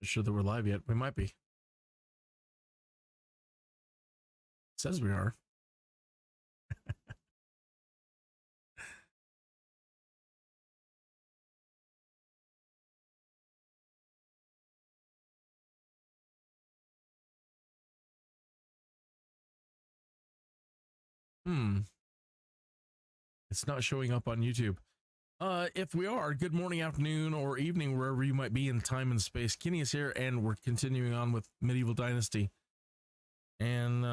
Not sure that we're live yet. We might be. It says we are. It's not showing up on YouTube. If we are, good morning, afternoon, or evening, wherever you might be in time and space. Kenny is here, and we're continuing on with Medieval Dynasty. And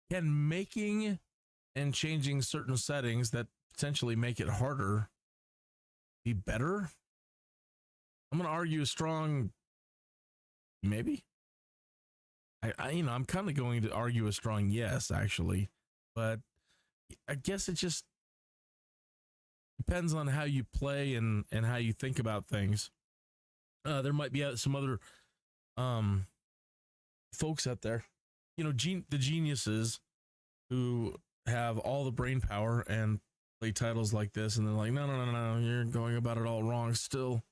can making and changing certain settings that potentially make it harder be better? I'm going to argue a strong maybe. I'm kind of going to argue a strong yes, actually, but I guess it just depends on how you play and how you think about things. There might be some other folks out there, the geniuses who have all the brain power and play titles like this, and they're like, no, you're going about it all wrong. Still,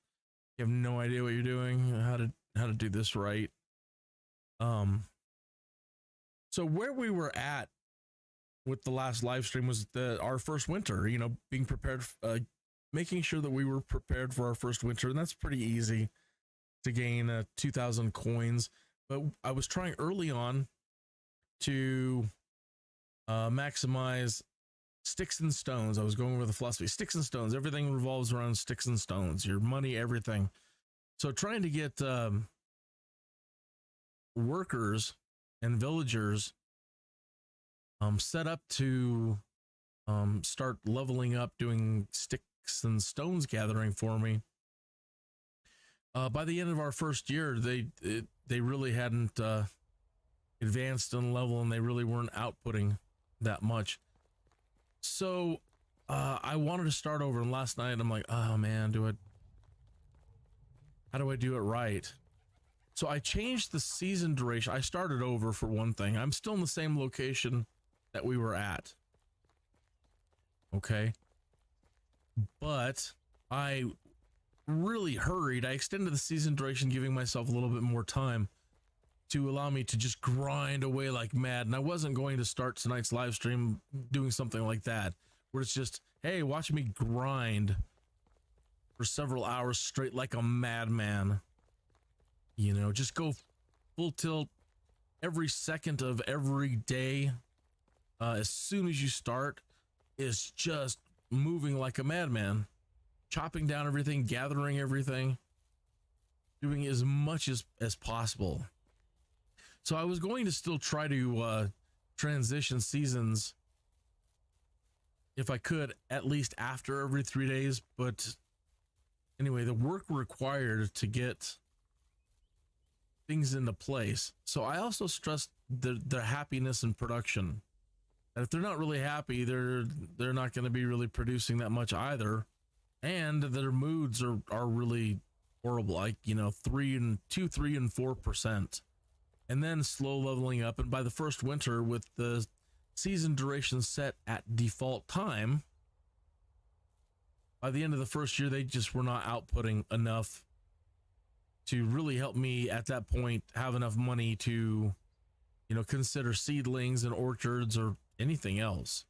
you have no idea what you're doing, how to do this right. So where we were at with the last live stream was our first winter, being prepared, making sure that we were prepared for our first winter. And that's pretty easy to gain 2,000 coins. But I was trying early on to maximize sticks and stones. I was going with the philosophy, sticks and stones. Everything revolves around sticks and stones, your money, everything. So trying to get workers and villagers set up to start leveling up, doing sticks and stones gathering for me. By the end of our first year, they really hadn't advanced in level, and they really weren't outputting that much. So I wanted to start over, and last night I'm like, oh man, how do I do it right? So I changed the season duration. I started over, for one thing. I'm still in the same location that we were at. Okay. But I really hurried. I extended the season duration, giving myself a little bit more time to allow me to just grind away like mad. And I wasn't going to start tonight's live stream doing something like that, where it's just, hey, watch me grind for several hours straight like a madman. Just go full tilt every second of every day. As soon as you start, is just moving like a madman, chopping down everything, gathering everything, doing as much as possible. So I was going to still try to transition seasons if I could, at least after every 3 days. But anyway, the work required to get things into place. So I also stressed the happiness in production. And if they're not really happy, they're not going to be really producing that much either. And their moods are really horrible, like 3 and 4%. And then slow leveling up. And by the first winter, with the season duration set at default time, by the end of the first year, they just were not outputting enough to really help me at that point have enough money to, consider seedlings and orchards or anything else.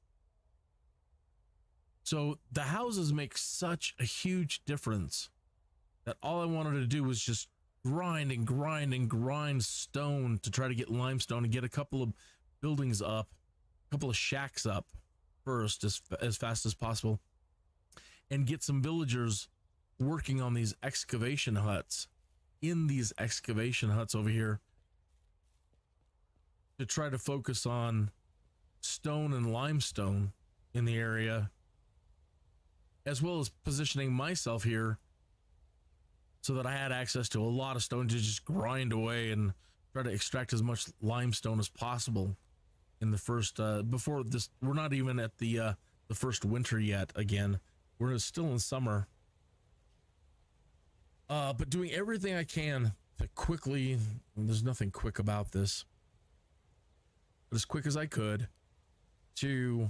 So the houses make such a huge difference that all I wanted to do was just grind and grind and grind stone to try to get limestone and get a couple of buildings up, a couple of shacks up first as fast as possible, and get some villagers working on these excavation huts, in these excavation huts over here, to try to focus on stone and limestone in the area, as well as positioning myself here so that I had access to a lot of stone to just grind away and try to extract as much limestone as possible in the first before this. We're not even at the first winter yet. Again, we're still in summer, but doing everything I can to quickly, there's nothing quick about this, but as quick as I could to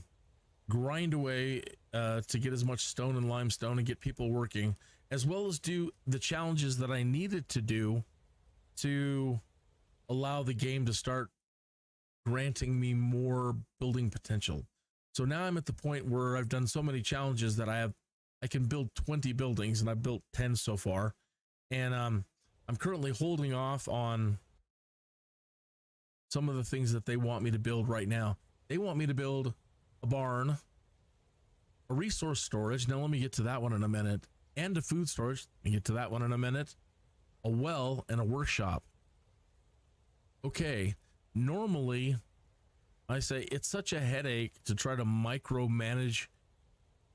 grind away to get as much stone and limestone and get people working, as well as do the challenges that I needed to do to allow the game to start granting me more building potential. So now I'm at the point where I've done so many challenges that I can build 20 buildings, and I've built 10 so far. And I'm currently holding off on some of the things that they want me to build right now. They want me to build a barn, a resource storage. Now let me get to that one in a minute. And a food storage. Let me get to that one in a minute. A well and a workshop. Okay. Normally, I say it's such a headache to try to micromanage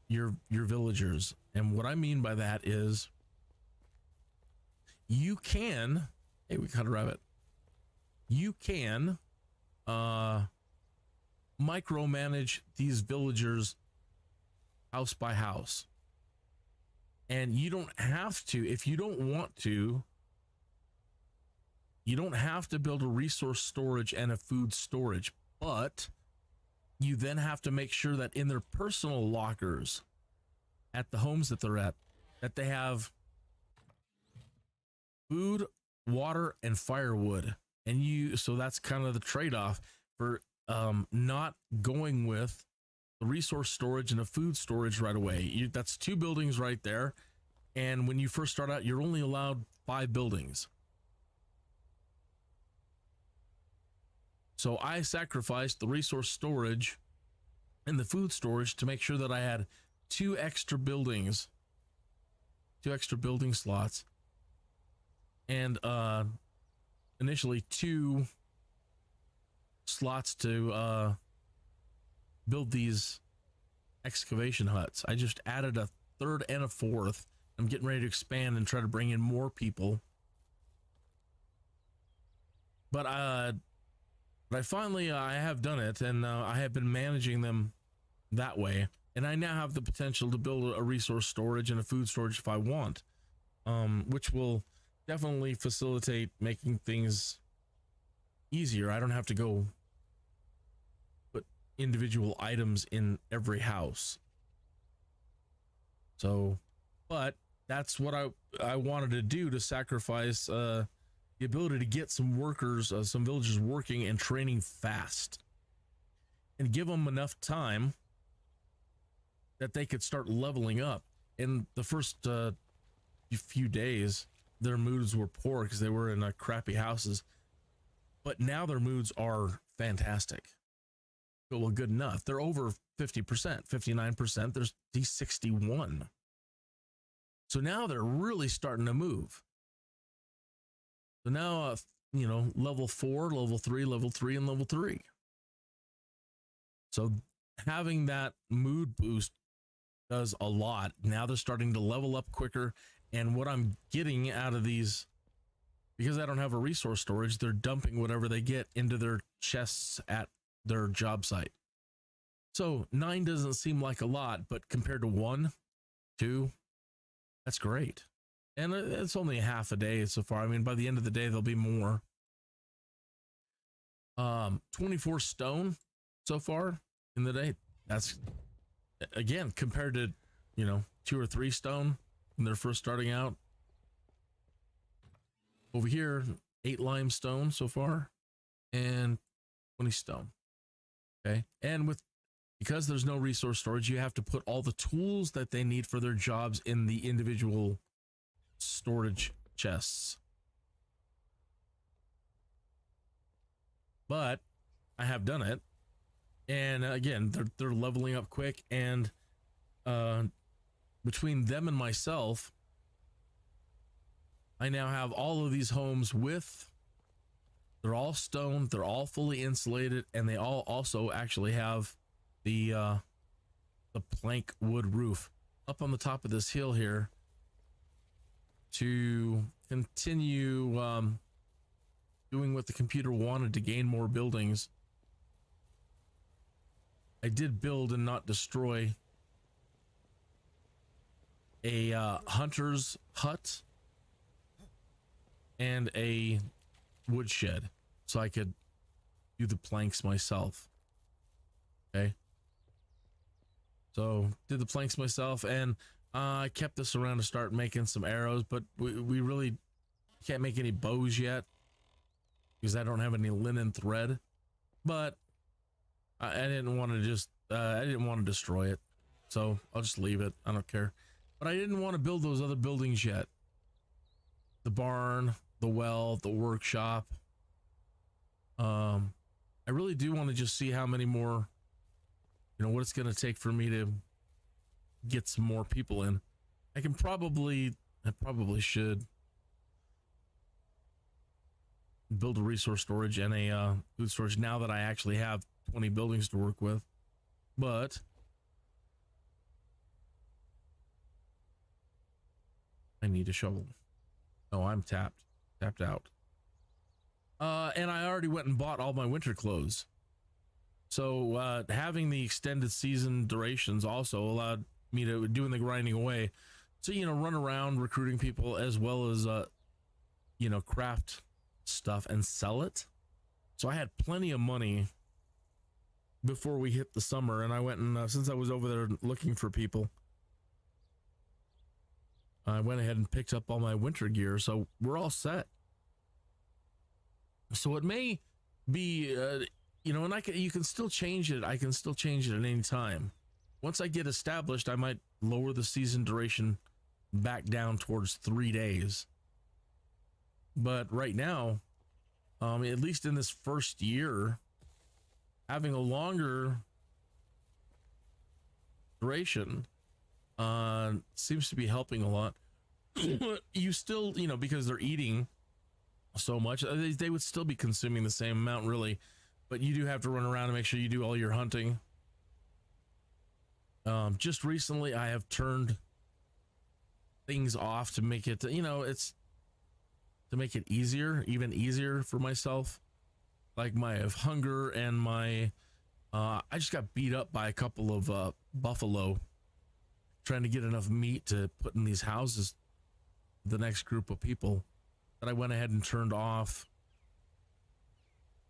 your villagers. And what I mean by that is you can, hey, we caught a rabbit. You can micromanage these villagers house by house. And you don't have to, if you don't want to, you don't have to build a resource storage and a food storage, but you then have to make sure that in their personal lockers at the homes that they're at, that they have food, water, and firewood. And so that's kind of the trade-off for not going with the resource storage and a food storage right away. That's 2 buildings right there. And when you first start out, you're only allowed 5 buildings. So I sacrificed the resource storage and the food storage to make sure that I had 2 extra buildings, 2 extra building slots, and initially 2 slots to build these excavation huts. I just added a 3rd and a 4th. I'm getting ready to expand and try to bring in more people. But I finally I have done it, and I have been managing them that way, and I now have the potential to build a resource storage and a food storage if I want, which will definitely facilitate making things easier. I don't have to go put individual items in every house. So, but that's what I wanted to do, to sacrifice the ability to get some workers, some villagers working and training fast, and give them enough time that they could start leveling up. In the first few days, their moods were poor because they were in crappy houses, but now their moods are fantastic. Well, good enough. They're over 50%, 59%. There's D61. So now they're really starting to move. So now, you know, level 4, level 3, level 3, and level 3. So having that mood boost does a lot. Now they're starting to level up quicker. And what I'm getting out of these, because I don't have a resource storage, they're dumping whatever they get into their chests at their job site. So 9 doesn't seem like a lot, but compared to 1, 2, that's great. And it's only a half a day so far. I mean, by the end of the day, there'll be more. 24 stone so far in the day. That's, again, compared to, you know, 2 or 3 stone when they're first starting out. Over here, 8 limestone so far and 20 stone. Okay. And because there's no resource storage, you have to put all the tools that they need for their jobs in the individual storage chests. But I have done it, and again, they're leveling up quick, and between them and myself, I now have all of these homes they're all stone, they're all fully insulated, and they all also actually have the plank wood roof up on the top of this hill here to continue doing what the computer wanted, to gain more buildings. I did build and not destroy a hunter's hut and a woodshed so I could do the planks myself. Okay. So did the planks myself, and I kept this around to start making some arrows, but we really can't make any bows yet because I don't have any linen thread. But I didn't want to just I didn't want to destroy it, so I'll just leave it. I don't care. But I didn't want to build those other buildings yet. The barn, the well, the workshop. I really do want to just see how many more, you know, what it's going to take for me to get some more people in. I probably should build a resource storage and a food storage now that I actually have 20 buildings to work with. But I need a shovel. Oh, I'm tapped out. And I already went and bought all my winter clothes. So having the extended season durations also allowed me to doing the grinding away. So, you know, run around recruiting people as well as, you know, craft stuff and sell it. So I had plenty of money before we hit the summer. And I went and since I was over there looking for people, I went ahead and picked up all my winter gear. So we're all set. So it may be, you know, and you can still change it. I can still change it at any time. Once I get established, I might lower the season duration back down towards 3 days. But right now, at least in this first year, having a longer duration seems to be helping a lot. You still, you know, because they're eating so much, they would still be consuming the same amount, really, but you do have to run around and make sure you do all your hunting. Just recently I have turned things off to make it, you know, it's to make it easier, even easier for myself, like my hunger and my I just got beat up by a couple of buffalo trying to get enough meat to put in these houses, the next group of people, that I went ahead and turned off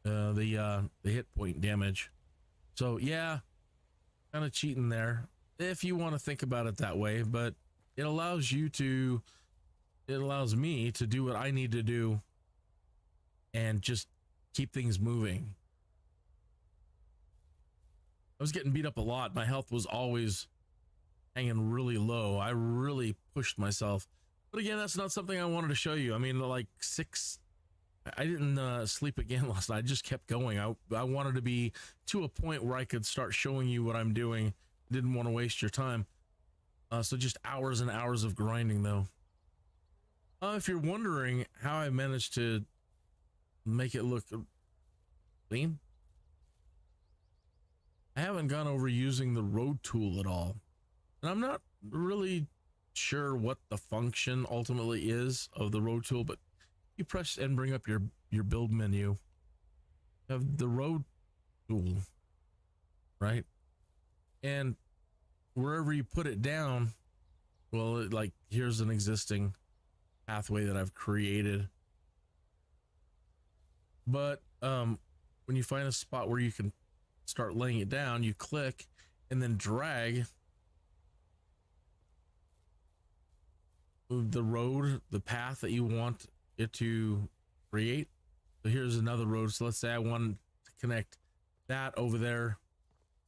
the hit point damage. So yeah, kind of cheating there if you want to think about it that way, but it allows me to do what I need to do and just keep things moving. I was getting beat up a lot. My health was always hanging really low. I really pushed myself. But again, that's not something I wanted to show you. I mean, like I didn't sleep again last night. I just kept going. I wanted to be to a point where I could start showing you what I'm doing. Didn't want to waste your time. So just hours and hours of grinding though. If you're wondering how I managed to make it look clean, I haven't gone over using the road tool at all. And I'm not really sure what the function ultimately is of the road tool, but you press and bring up your build menu, you have the road tool, right? And wherever you put it down, well, like here's an existing pathway that I've created. But when you find a spot where you can start laying it down, you click and then drag the road, the path that you want it to create. So here's another road. So let's say I want to connect that over there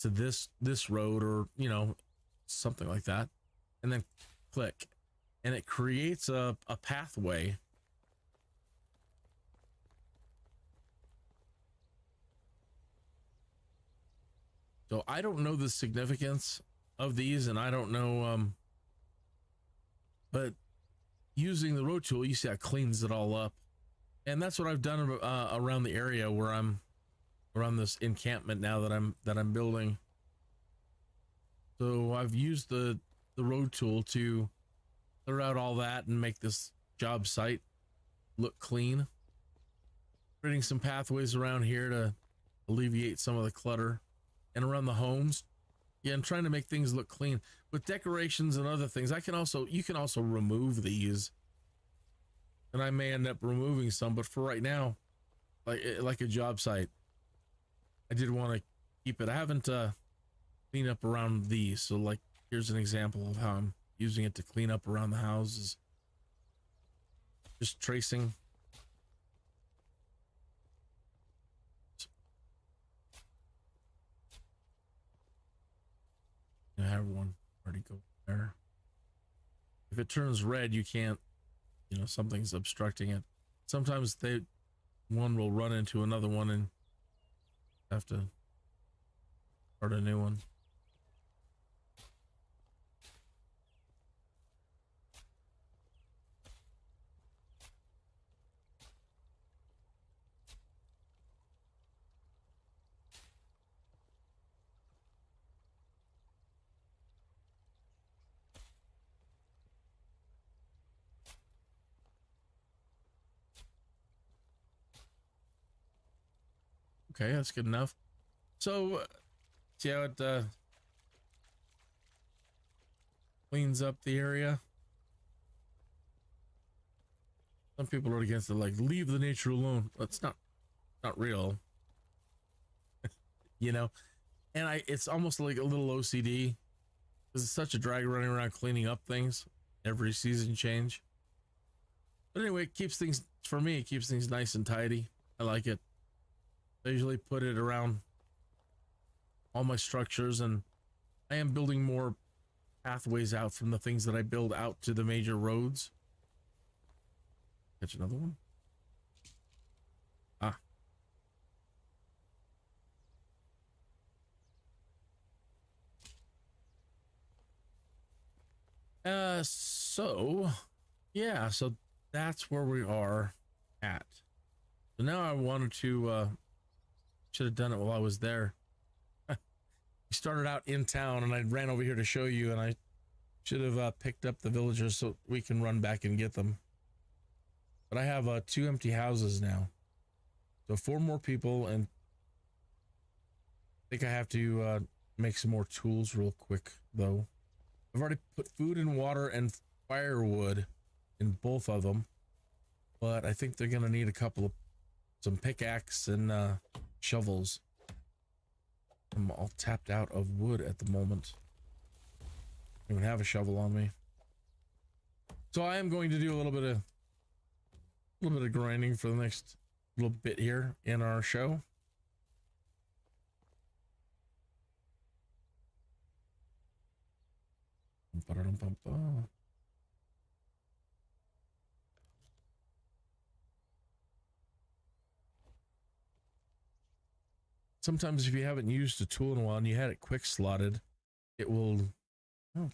to this road, or you know, something like that, and then click, and it creates a pathway. So I don't know the significance of these, and I don't know, but using the road tool, you see, it cleans it all up, and that's what I've done around the area where I'm around this encampment now that I'm building. So I've used the road tool to clear out all that and make this job site look clean, creating some pathways around here to alleviate some of the clutter, and around the homes. Yeah, I'm trying to make things look clean with decorations and other things. You can also remove these, and I may end up removing some, but for right now, like a job site, I did want to keep it. I haven't cleaned up around these. So like, here's an example of how I'm using it to clean up around the houses. Just tracing. I have one already go there. If it turns red, you can't, you know, something's obstructing it. Sometimes one will run into another one and have to start a new one. Okay, that's good enough. So, see how it cleans up the area? Some people are against it, like, leave the nature alone. That's not real. You know? And it's almost like a little OCD. Because it's such a drag running around cleaning up things every season change. But anyway, it keeps things, for me, it keeps things nice and tidy. I like it. I usually put it around all my structures, and I am building more pathways out from the things that I build out to the major roads. Catch another one. Ah. So yeah, so that's where we are at. So now I wanted to should have done it while I was there. We started out in town and I ran over here to show you, and I should have picked up the villagers so we can run back and get them. But I have 2 empty houses now. So 4 more people, and I think I have to make some more tools real quick though. I've already put food and water and firewood in both of them, but I think they're gonna need some pickaxe and shovels. I'm all tapped out of wood at the moment. I don't even have a shovel on me. So I am going to do a little bit of grinding for the next little bit here in our show. Sometimes if you haven't used a tool in a while and you had it quick slotted, it will, oh,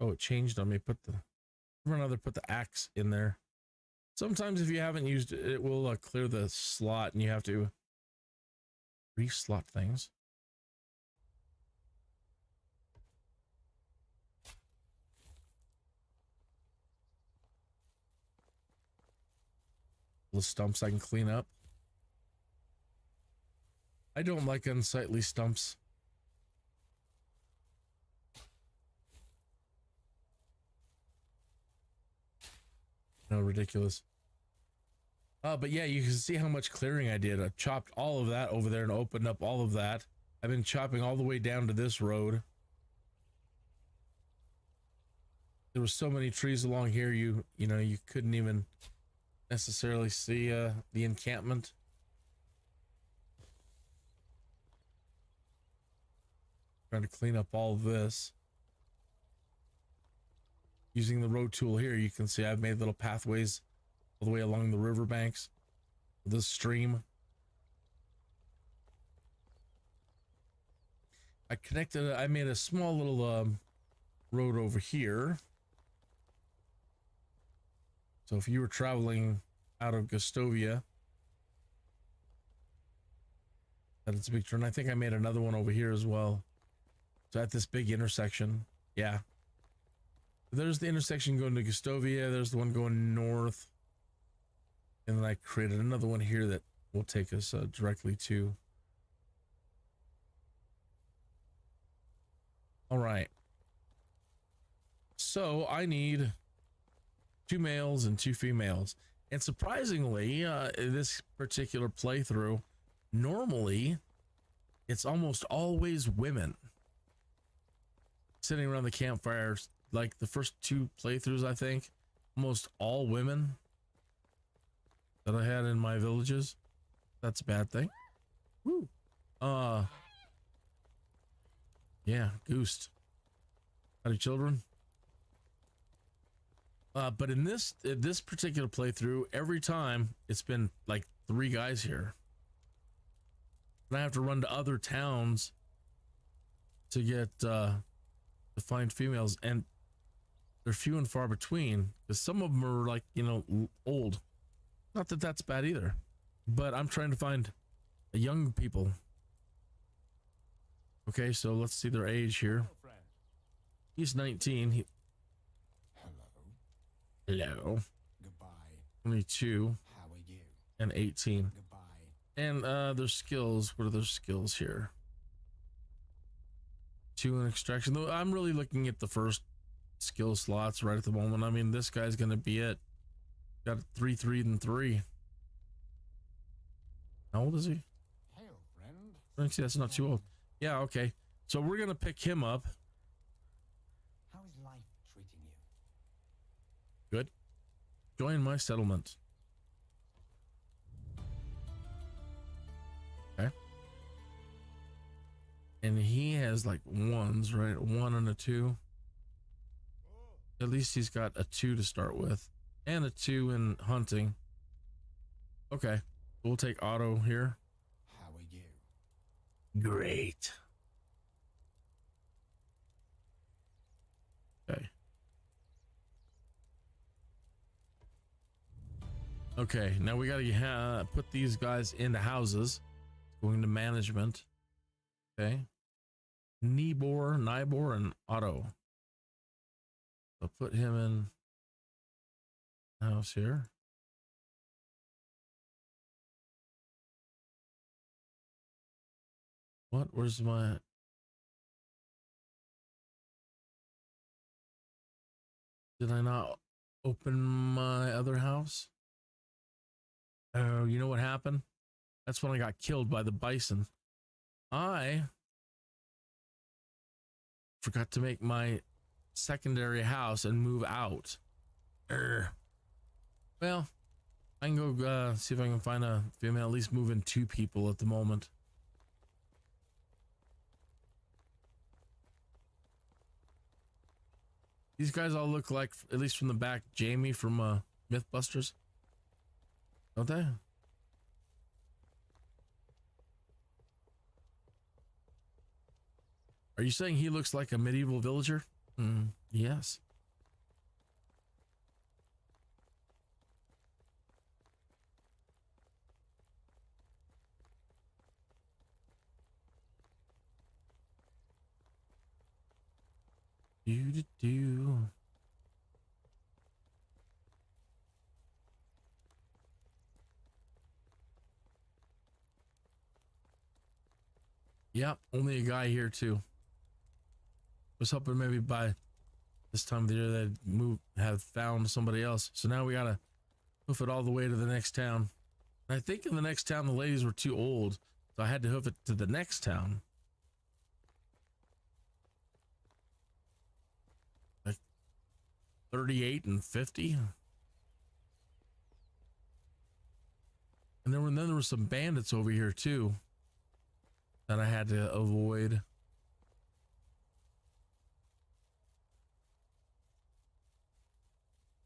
it changed on me. Put the axe in there. Sometimes if you haven't used it, it will clear the slot and you have to re-slot things. The stumps I can clean up. I don't like unsightly stumps. No, ridiculous. But yeah, you can see how much clearing I did. I chopped all of that over there and opened up all of that. I've been chopping all the way down to this road. There were so many trees along here, you know, you couldn't even necessarily see the encampment. Trying to clean up all of this. Using the road tool here, you can see I've made little pathways all the way along the riverbanks of this stream. I made a small little road over here. So if you were traveling out of Gustovia, that's a big turn. I think I made another one over here as well. So at this big intersection, yeah. There's the intersection going to Gustovia. There's the one going north. And then I created another one here that will take us directly to. All right. So I need 2 males and 2 females. And surprisingly, this particular playthrough, normally it's almost always women sitting around the campfires like the first 2 playthroughs, I think, almost all women that I had in my villages. That's a bad thing. Woo. Yeah, goosed. Howdy, children. But in this particular playthrough, every time it's been like 3 guys here. And I have to run to other towns to get to find females, and they're few and far between because some of them are like, you know, old. Not that that's bad either, but I'm trying to find young people. Okay, so let's see their age here. He's 19. Hello. Goodbye. 22. How are you? And 18. Goodbye. And their skills. What are their skills here? 2 in extraction. Though I'm really looking at the first skill slots right at the moment. I mean, this guy's gonna be it. Got 3, 3, and 3. How old is he? Hail, friend. See, that's not too old. Yeah, okay. So we're gonna pick him up. How is life treating you? Good. Join my settlement. Okay. And he has like 1s, right? A 1 and a 2. At least he's got a 2 to start with. And a 2 in hunting. Okay. We'll take Otto here. How are you? Great. Okay. Okay, now we gotta put these guys into houses. Going to management. Okay. Nibor, and Otto. So put him in house here. What? Where's my... Did I not open my other house? Oh, you know what happened? That's when I got killed by the bison. I forgot to make my secondary house and move out. Well, I can go see if I can find a female, at least move in 2 people at the moment. These guys all look like, at least from the back, Jamie from Mythbusters. Don't they? Are you saying he looks like a medieval villager? Yes. Do. Yep, only a guy here too. Was hoping maybe by this time of the year they'd have found somebody else. So now we gotta hoof it all the way to the next town. And I think in the next town the ladies were too old, so I had to hoof it to the next town. Like 38 and 50. And then there were some bandits over here too that I had to avoid.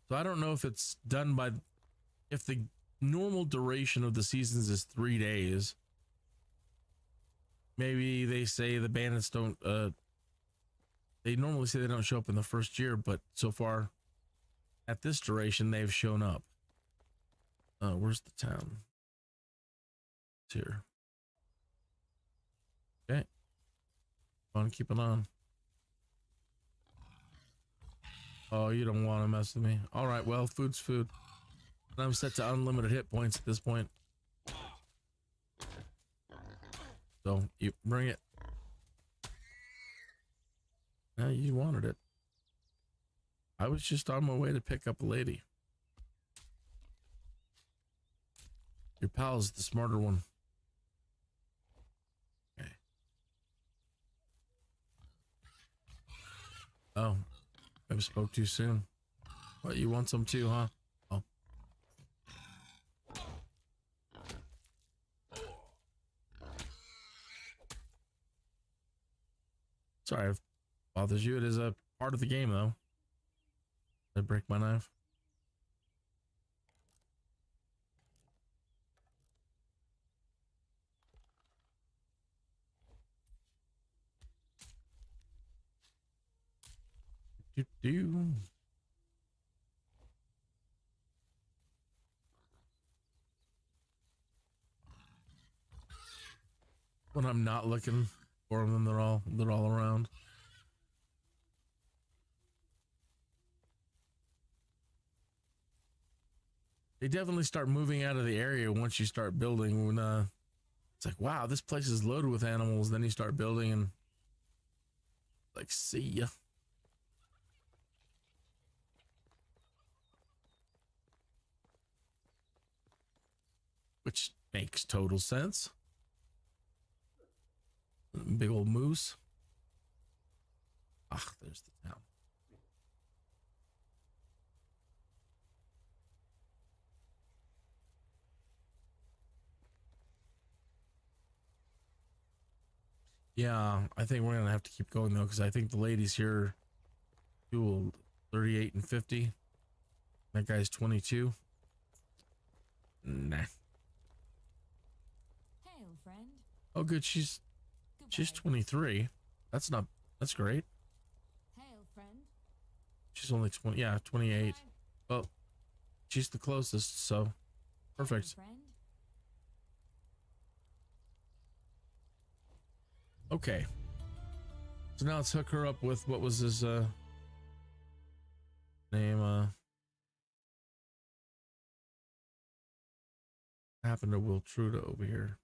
So I don't know if it's done by, if the normal duration of the seasons is 3 days. Maybe they say the bandits don't, they normally say they don't show up in the first year, but so far at this duration, they've shown up. Where's the town? It's here. Okay. Keep it on. Oh, you don't want to mess with me. All right, well, food's food. And I'm set to unlimited hit points at this point. So, you bring it. Now you wanted it. I was just on my way to pick up a lady. Your pal's the smarter one. Okay. Oh. I spoke too soon. What, you want some too, huh? Oh. Sorry if it bothers you. It is a part of the game, though. Did I break my knife? Do. When I'm not looking for them, they're all around. They definitely start moving out of the area once you start building. When it's like, wow, this place is loaded with animals. Then you start building and like, see ya. Which makes total sense. Big old moose. Ah, there's the town. Yeah, I think we're gonna have to keep going though, because I think the ladies here do 38 and 50. That guy's 22. Nah. Hail, friend. Oh, good. She's 23. That's great. Hail, friend. She's only 20. Yeah, 28. Well, she's the closest, so perfect. Hail, friend. Okay. So now let's hook her up with what was his name? Happened to Will Trudeau over here.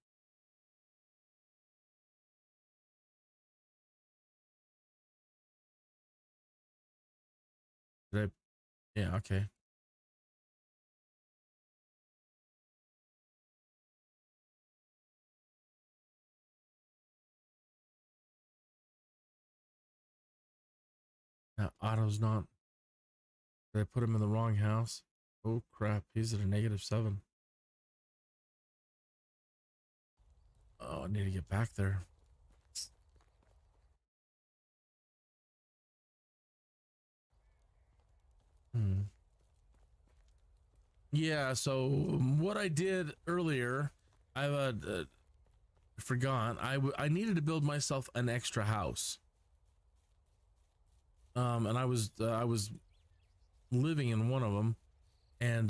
Did I? Yeah, okay. Now, Otto's not. Did I put him in the wrong house? Oh, crap. He's at a -7. Oh, I need to get back there. Yeah, so what I did earlier, I forgot. I needed to build myself an extra house. And I was living in one of them, and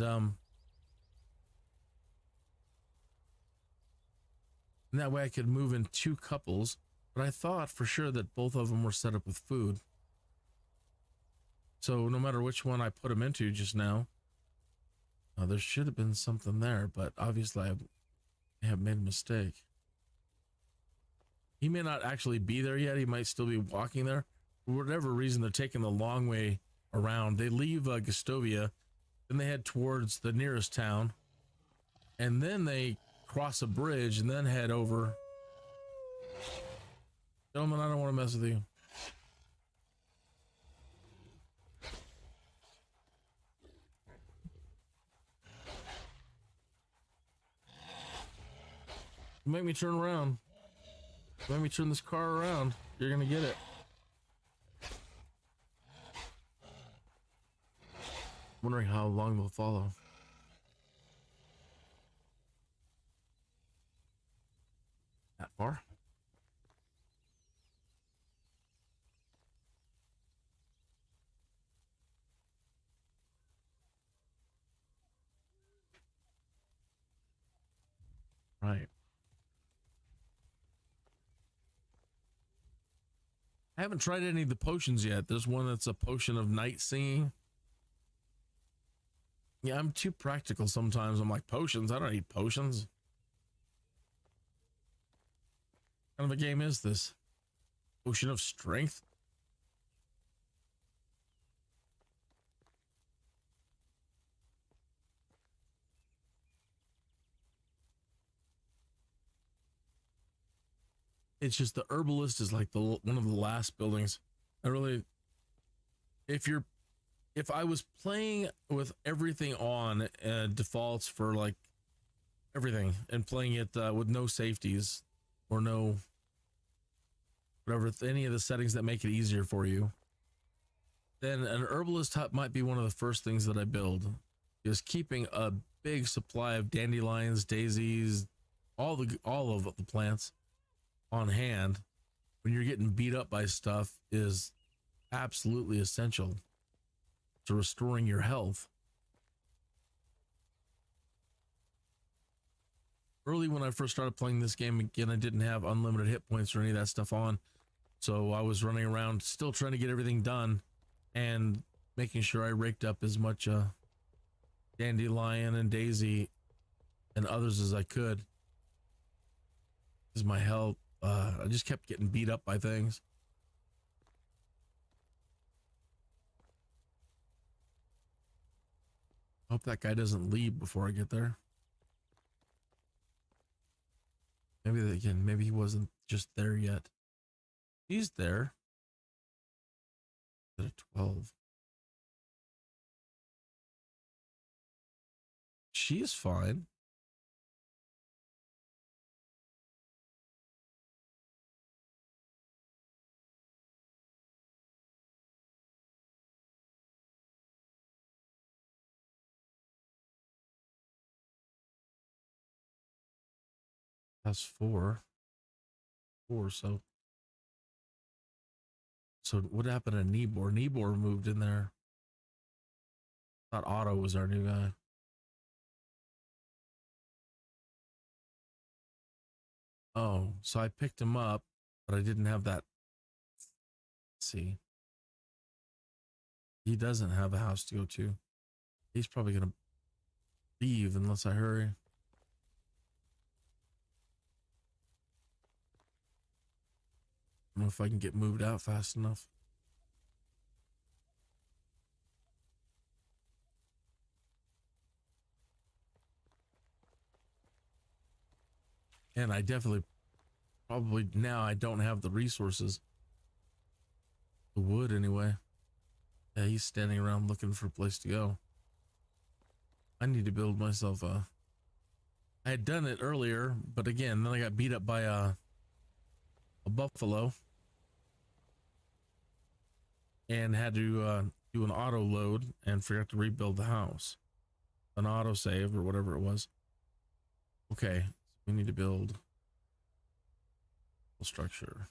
that way I could move in 2 couples, but I thought for sure that both of them were set up with food. So no matter which one I put them into just now, there should have been something there, but obviously I have made a mistake. He may not actually be there yet. He might still be walking there. For whatever reason, they're taking the long way around. They leave Gastovia, then they head towards the nearest town, and then they cross a bridge and then head over. Gentlemen, I don't want to mess with you. Make me turn around. Make me turn this car around. You're gonna get it. Wondering how long they'll follow. That far? Right. I haven't tried any of the potions yet. There's one that's a potion of night singing. Yeah, I'm too practical sometimes. I'm like, potions? I don't need potions. What kind of a game is this? Potion of strength? It's just the herbalist is like one of the last buildings. I really if I was playing with everything on defaults for like everything and playing it with no safeties or no whatever, any of the settings that make it easier for you, then an herbalist hut might be one of the first things that I build, is keeping a big supply of dandelions, daisies, all of the plants on hand when you're getting beat up by stuff is absolutely essential to restoring your health. Early when I first started playing this game, again, I didn't have unlimited hit points or any of that stuff on, so I was running around still trying to get everything done and making sure I raked up as much dandelion and daisy and others as I could, because my health, I just kept getting beat up by things. Hope that guy doesn't leave before I get there. Maybe he wasn't just there yet. He's there. At a 12. She's fine. That's 4. So what happened to Nibor? Nibor moved in there. Thought Otto was our new guy. Oh, so I picked him up, but I didn't have that. Let's see. He doesn't have a house to go to. He's probably gonna leave unless I hurry. I don't know if I can get moved out fast enough. And I definitely, probably now I don't have the resources. The wood anyway. Yeah, he's standing around looking for a place to go. I need to build myself a... I had done it earlier, but again, then I got beat up by a buffalo. And had to do an auto load and forgot to rebuild the house. An auto save or whatever it was. Okay, so we need to build a structure.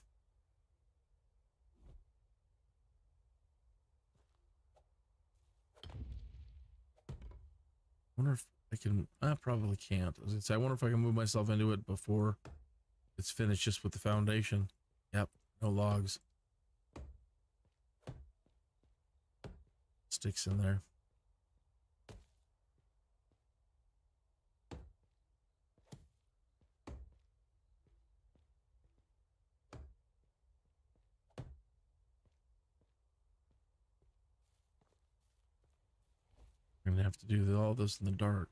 I wonder if I can... I probably can't. I was gonna say, I wonder if I can move myself into it before it's finished just with the foundation. Yep, no logs. Sticks in there. I'm gonna have to do all this in the dark.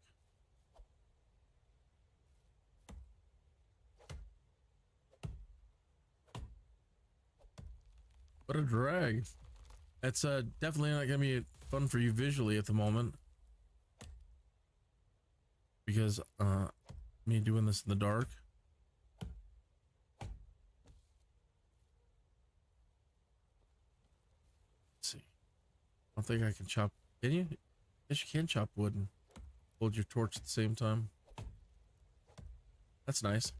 What a drag. That's definitely not gonna be fun for you visually at the moment, because me doing this in the dark. Let's see. I don't think I can chop. Can you? Yes, you can chop wood and hold your torch at the same time. That's nice.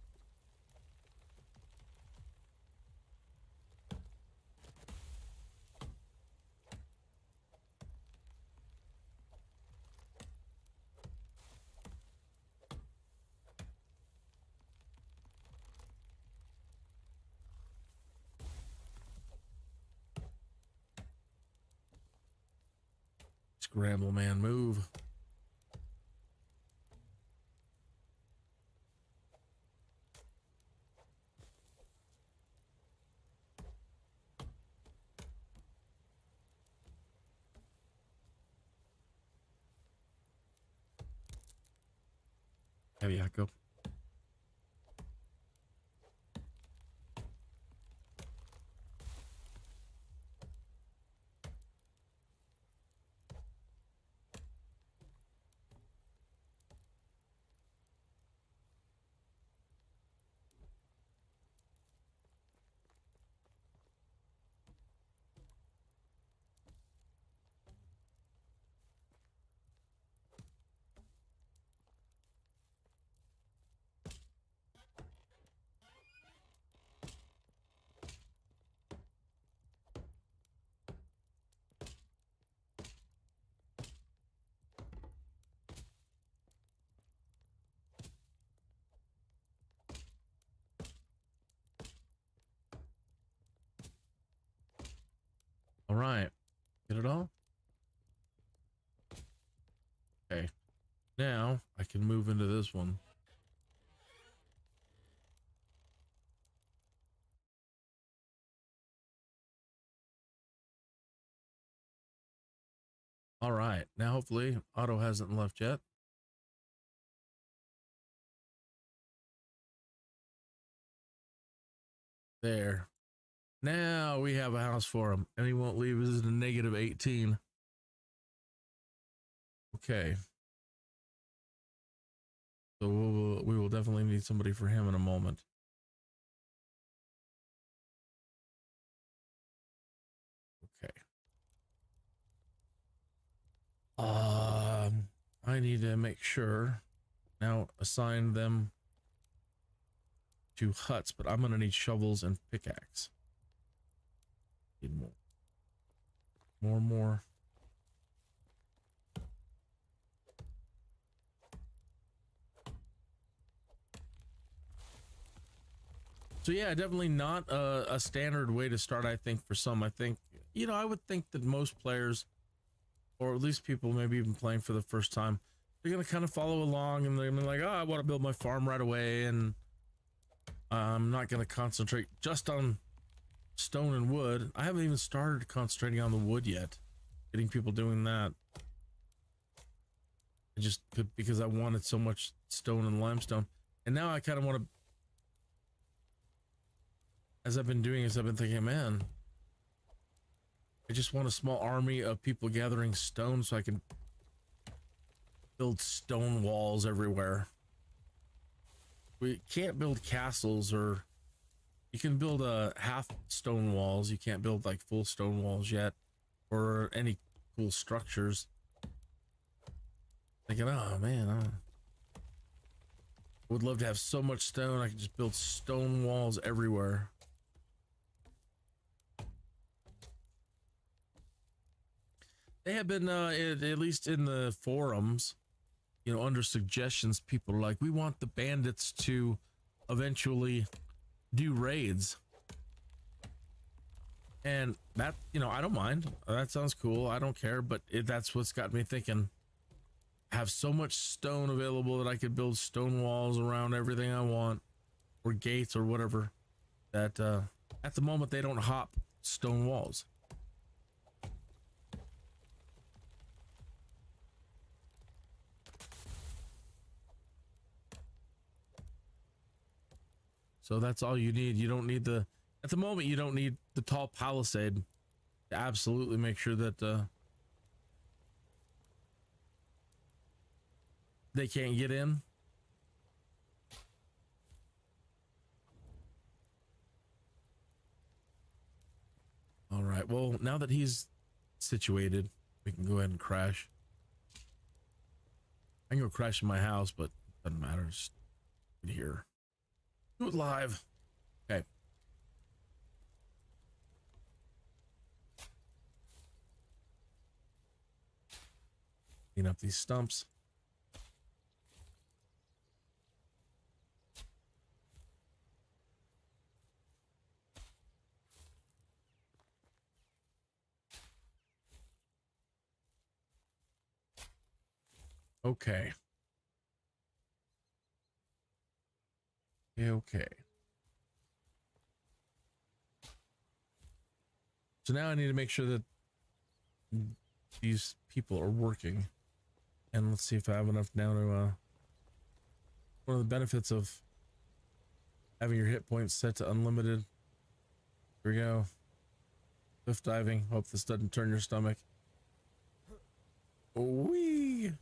Scramble, man, move. Heavy echo. Now I can move into this one. All right. Now, hopefully, Otto hasn't left yet. There. Now we have a house for him, and he won't leave. This is a negative 18. Okay. So we will definitely need somebody for him in a moment. Okay. I need to make sure now assign them to huts, but I'm gonna need shovels and pickaxe. Need more. So yeah, definitely not a standard way to start. I think for some, I think, you know, I would think that most players, or at least people maybe even playing for the first time, they're gonna kind of follow along and they're gonna be like, oh, I want to build my farm right away, and I'm not gonna concentrate just on stone and wood. I haven't even started concentrating on the wood yet, getting people doing that. I just could, because I wanted so much stone and limestone, and now I kind of want to, as I've been doing this, I've been thinking, man, I just want a small army of people gathering stone so I can build stone walls everywhere. We can't build castles, or you can build half stone walls. You can't build like full stone walls yet, or any cool structures. Thinking, oh man, I would love to have so much stone I could just build stone walls everywhere. They have been, at least in the forums, you know, under suggestions, people are like, we want the bandits to eventually do raids. And that, you know, I don't mind. That sounds cool. I don't care. But that's what's got me thinking. Have so much stone available that I could build stone walls around everything I want, or gates or whatever, that at the moment they don't hop stone walls. So that's all you need. You don't need at the moment, you don't need the tall palisade to absolutely make sure that they can't get in. All right. Well, now that he's situated, we can go ahead and crash. I can go crash in my house, but it doesn't matter. Just here. Do it live. Okay. Clean up these stumps. Okay. Okay. So now I need to make sure that these people are working. And let's see if I have enough now to, one of the benefits of having your hit points set to unlimited. Here we go. Cliff diving. Hope this doesn't turn your stomach. Wee.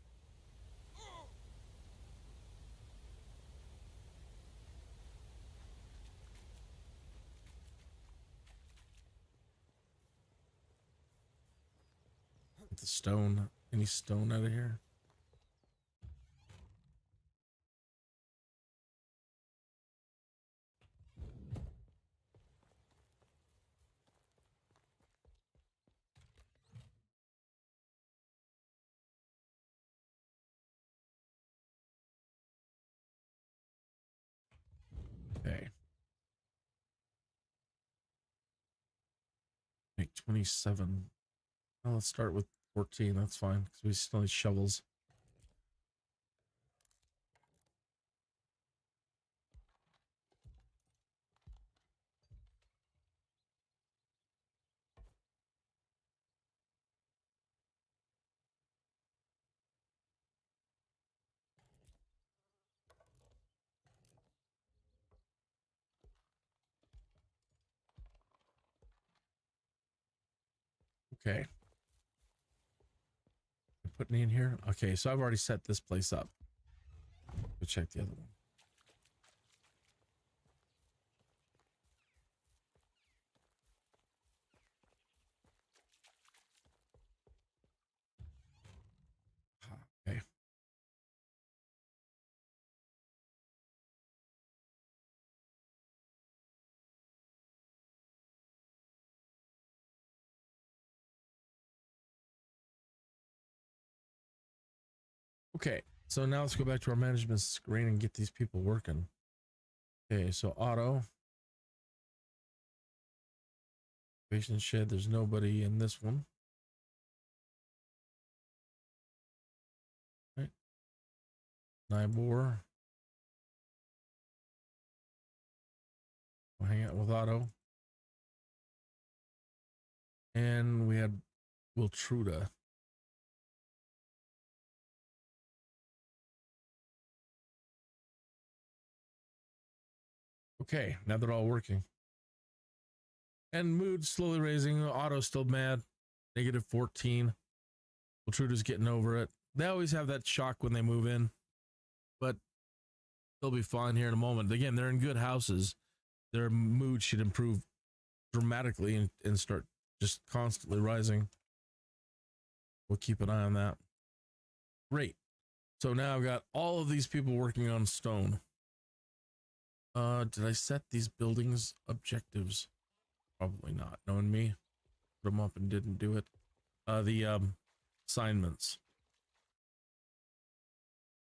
Get the stone. Any stone out of here? Okay. Make 27. Well, let's start with 14. That's fine because we still need shovels. Okay. Put any in here? Okay, so I've already set this place up. Go check the other one. Okay. Okay, so now let's go back to our management screen and get these people working. Okay, so auto. Patient shed, there's nobody in this one. Right. Nibor. We'll hang out with auto. And we had Wiltruda. Okay, now they're all working. And mood slowly raising. Otto's still mad. Negative 14. Wiltruda's getting over it. They always have that shock when they move in, but they'll be fine here in a moment. Again, they're in good houses. Their mood should improve dramatically and start just constantly rising. We'll keep an eye on that. Great. So now I've got all of these people working on stone. Did I set these buildings objectives? Probably not. Knowing me, put them up and didn't do it. The assignments.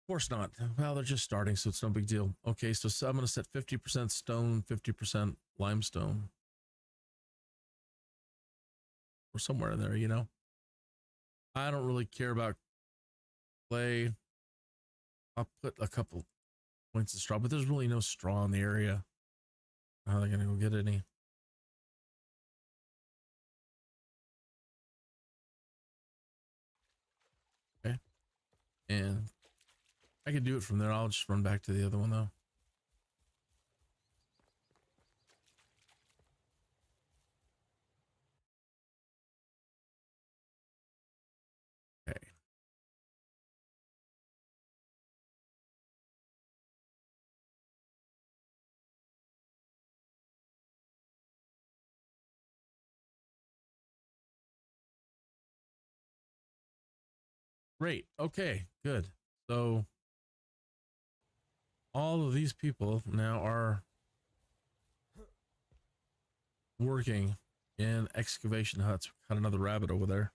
Of course not. Well, they're just starting, so it's no big deal. Okay, so I'm going to set 50% stone, 50% limestone. Or somewhere in there, you know. I don't really care about clay. I'll put a couple points of straw, but there's really no straw in the area. How are they going to go get any? Okay. And I could do it from there. I'll just run back to the other one though. Okay. Great. Okay, good. So all of these people now are working in excavation huts. Got another rabbit over there.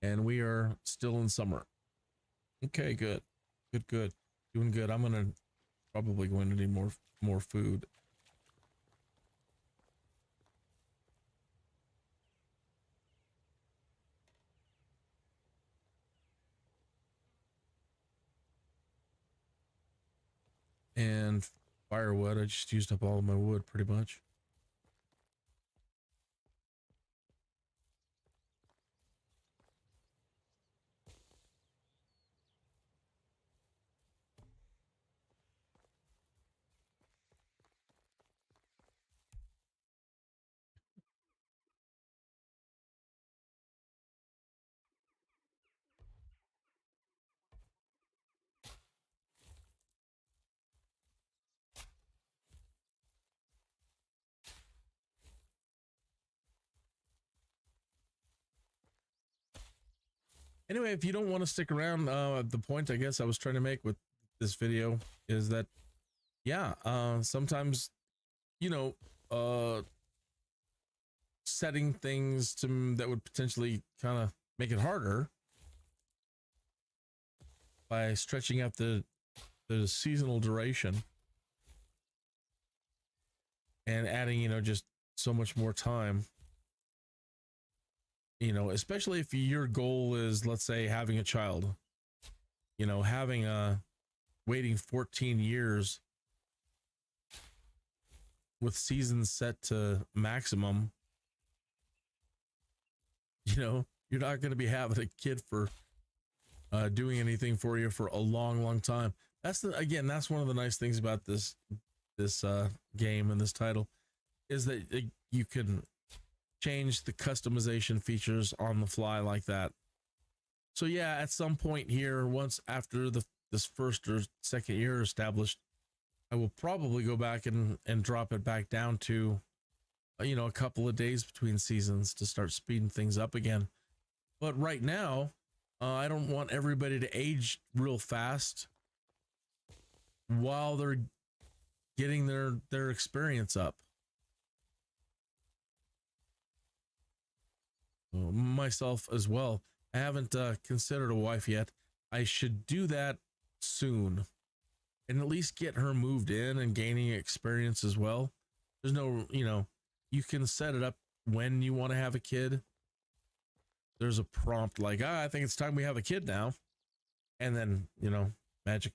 And we are still in summer. Okay, good. Good. Doing good. I'm gonna probably going to need more food. And firewood. I just used up all of my wood pretty much. Anyway, if you don't want to stick around, the point I guess I was trying to make with this video is that, yeah, sometimes, you know, setting things to that would potentially kind of make it harder by stretching out the seasonal duration and adding, you know, just so much more time. You know, especially if your goal is, let's say, having a child, you know, having waiting 14 years with seasons set to maximum, you know, you're not going to be having a kid for doing anything for you for a long time. That's that's one of the nice things about this game and this title, is that you can change the customization features on the fly like that. So yeah, at some point here, once after this first or second year established, I will probably go back and drop it back down to a couple of days between seasons to start speeding things up again. But right now, I don't want everybody to age real fast while they're getting their experience up. Myself as well. I haven't considered a wife yet. I should do that soon and at least get her moved in and gaining experience as well. There's no, you can set it up when you want to have a kid. There's a prompt like, I think it's time we have a kid now. And then, magic.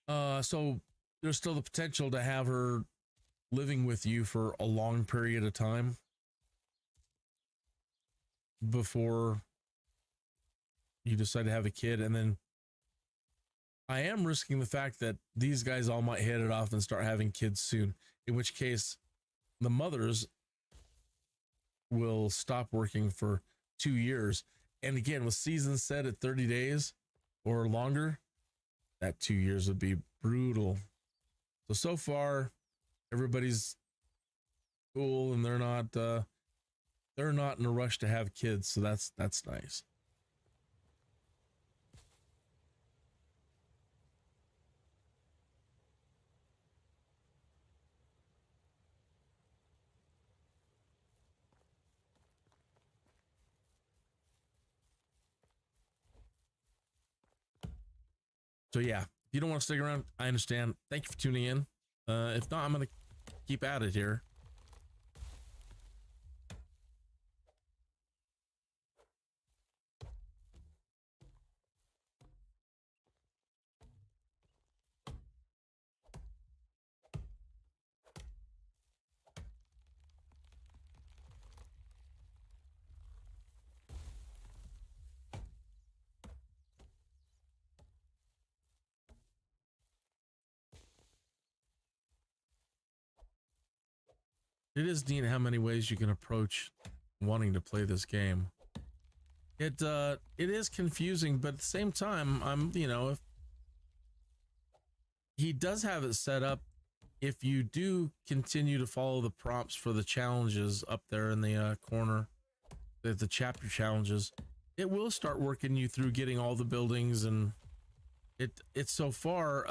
So there's still the potential to have her living with you for a long period of time before you decide to have a kid. And then I am risking the fact that these guys all might hit it off and start having kids soon, in which case the mothers will stop working for 2 years. And again, with seasons set at 30 days or longer, that 2 years would be brutal. So far everybody's cool and they're not in a rush to have kids. So that's nice. So yeah, if you don't want to stick around, I understand. Thank you for tuning in. If not, I'm going to keep at it here. It is neat how many ways you can approach wanting to play this game. It is confusing, but at the same time, if he does have it set up, if you do continue to follow the prompts for the challenges up there in the corner, the chapter challenges, it will start working you through getting all the buildings, and it's so far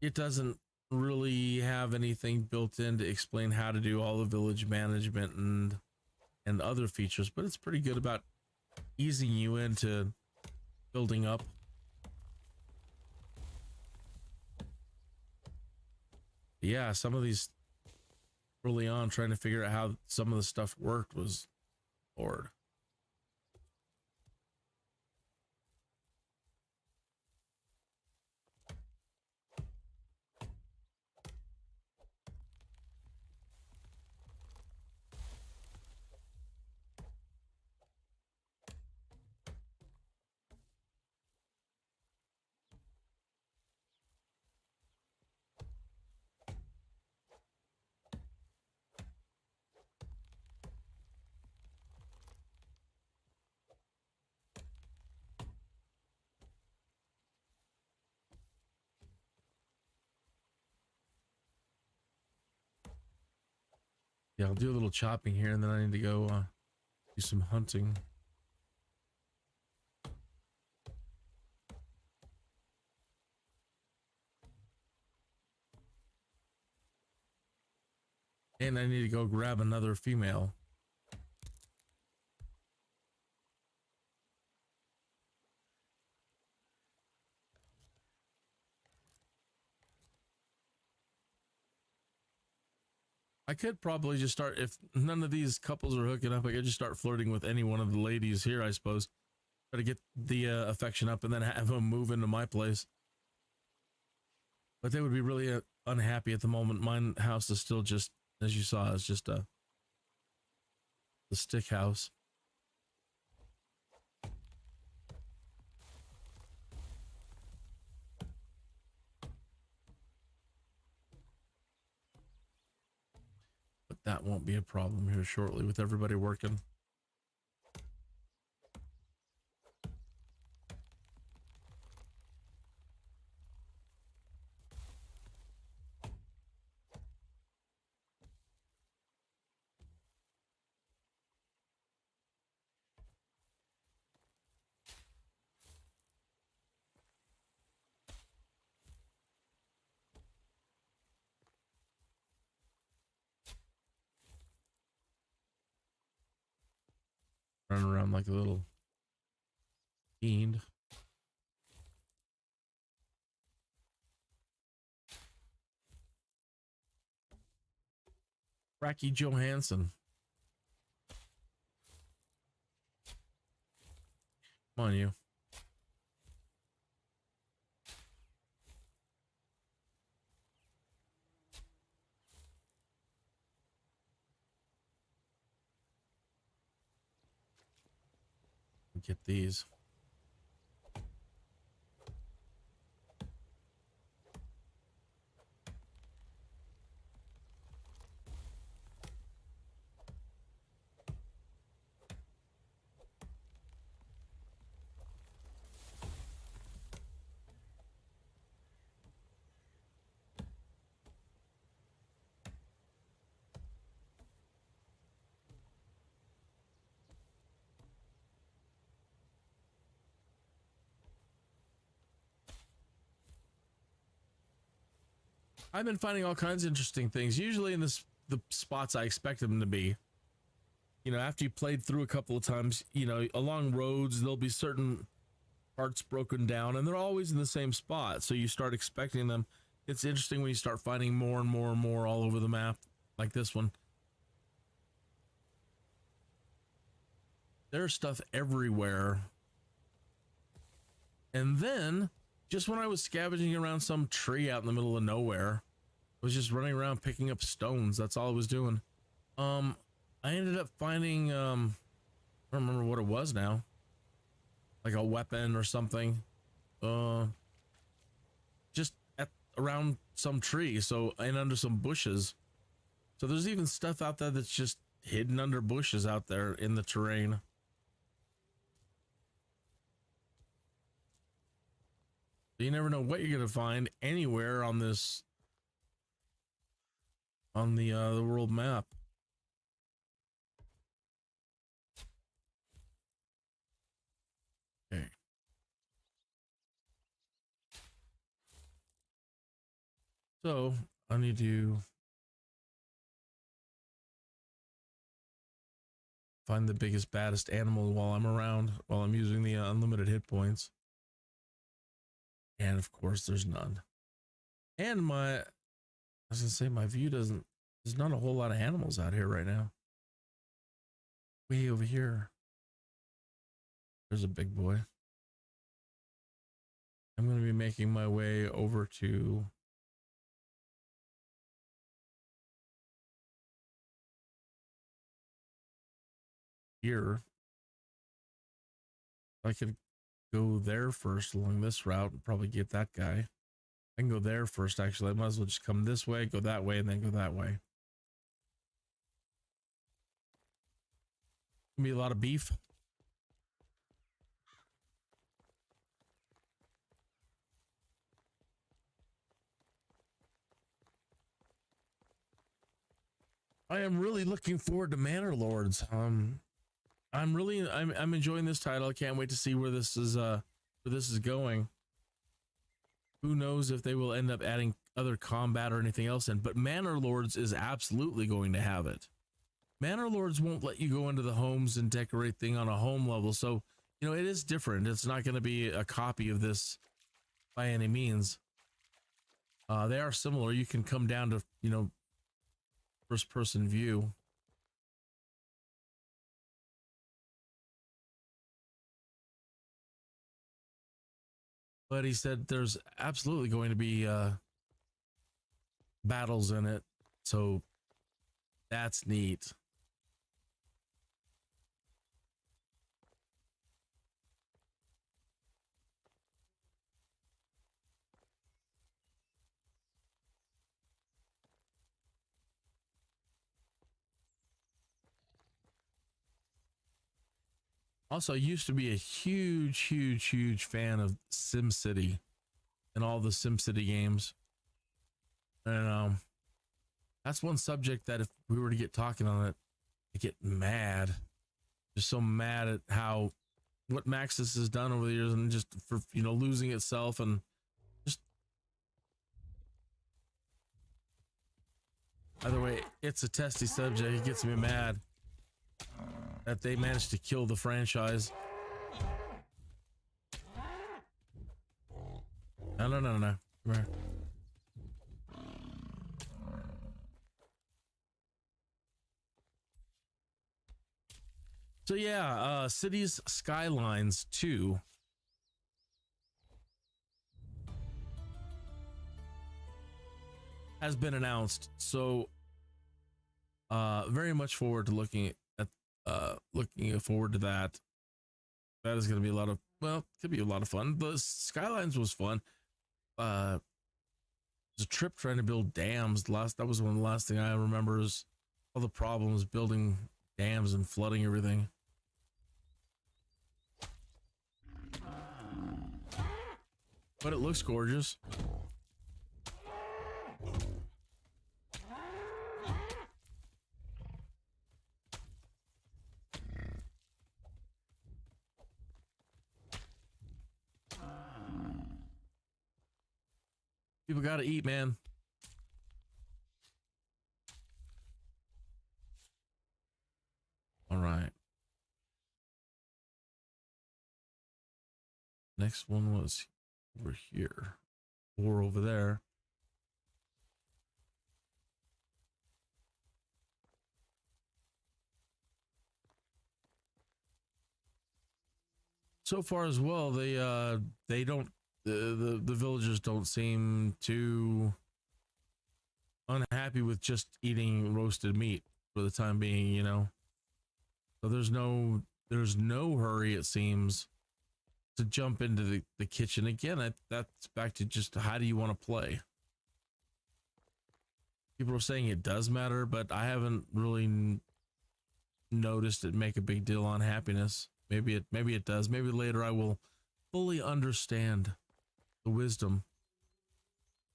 it doesn't really have anything built in to explain how to do all the village management and other features, but it's pretty good about easing you into building up. Yeah, some of these early on trying to figure out how some of the stuff worked was hard. Yeah, I'll do a little chopping here, and then I need to go do some hunting. And I need to go grab another female. I could probably just start, if none of these couples are hooking up, I could just start flirting with any one of the ladies here, I suppose. Try to get the affection up and then have them move into my place. But they would be really unhappy at the moment. My house is still just, as you saw, it's just the stick house. But that won't be a problem here shortly with everybody working. Running around like a little fiend. Racky Johansson. Come on, you. Get these. I've been finding all kinds of interesting things, usually in the spots I expect them to be. You know, after you played through a couple of times, you know, along roads, there'll be certain parts broken down and they're always in the same spot. So you start expecting them. It's interesting when you start finding more and more and more all over the map, like this one. There's stuff everywhere. And then, just when I was scavenging around some tree out in the middle of nowhere, I was just running around picking up stones. That's all I was doing. I ended up finding, I don't remember what it was now. Like a weapon or something. Just around some tree, so, and under some bushes. So there's even stuff out there that's just hidden under bushes out there in the terrain. You never know what you're gonna find anywhere on this, on the world map. Okay. So I need to find the biggest, baddest animal while I'm around, while I'm using the unlimited hit points. And of course there's none. And I was gonna say my view doesn't, there's not a whole lot of animals out here right now. Way over here. There's a big boy. I'm gonna be making my way over to here. I could go there first along this route and probably get that guy. I can go there first, actually. I might as well just come this way, go that way, and then go that way. Gonna be a lot of beef. I am really looking forward to Manor Lords. I'm enjoying this title. I can't wait to see where this is going. Who knows if they will end up adding other combat or anything else in, but Manor Lords is absolutely going to have it. Manor Lords won't let you go into the homes and decorate thing on a home level, so you know it is different. It's not going to be a copy of this by any means. They are similar. You can come down to, you know, first person view. But he said there's absolutely going to be battles in it, so that's neat. Also, I used to be a huge fan of SimCity and all the SimCity games. And that's one subject that if we were to get talking on it, I get mad. Just so mad at how what Maxis has done over the years and just for, you know, losing itself and just either way, it's a testy subject. It gets me mad that they managed to kill the franchise. No. Come here. So yeah, Cities Skylines 2 has been announced. So very much forward to looking forward to that. That is going to be a lot of, well, could be a lot of fun. The Skylines was fun. It was a trip trying to build dams. That was one of the last thing I remember is all the problems building dams and flooding everything. But it looks gorgeous. People gotta eat, man. All right. Next one was over here or over there. So far as well, they don't the villagers don't seem too unhappy with just eating roasted meat for the time being, you know. So there's no hurry, it seems, to jump into the kitchen again. That's back to just how do you want to play. People are saying it does matter, but I haven't really noticed it make a big deal on happiness. Maybe it does. Maybe later I will fully understand the wisdom.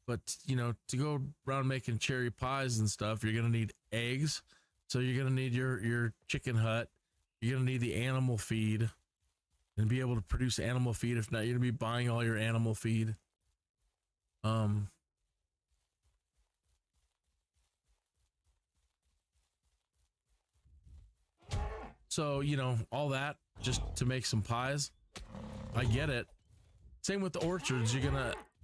But you know, to go around making cherry pies and stuff, you're gonna need eggs. So you're gonna need your chicken hut. You're gonna need the animal feed and be able to produce animal feed. If not, you're gonna be buying all your animal feed. So, you know, all that just to make some pies. I get it. Same with the orchards.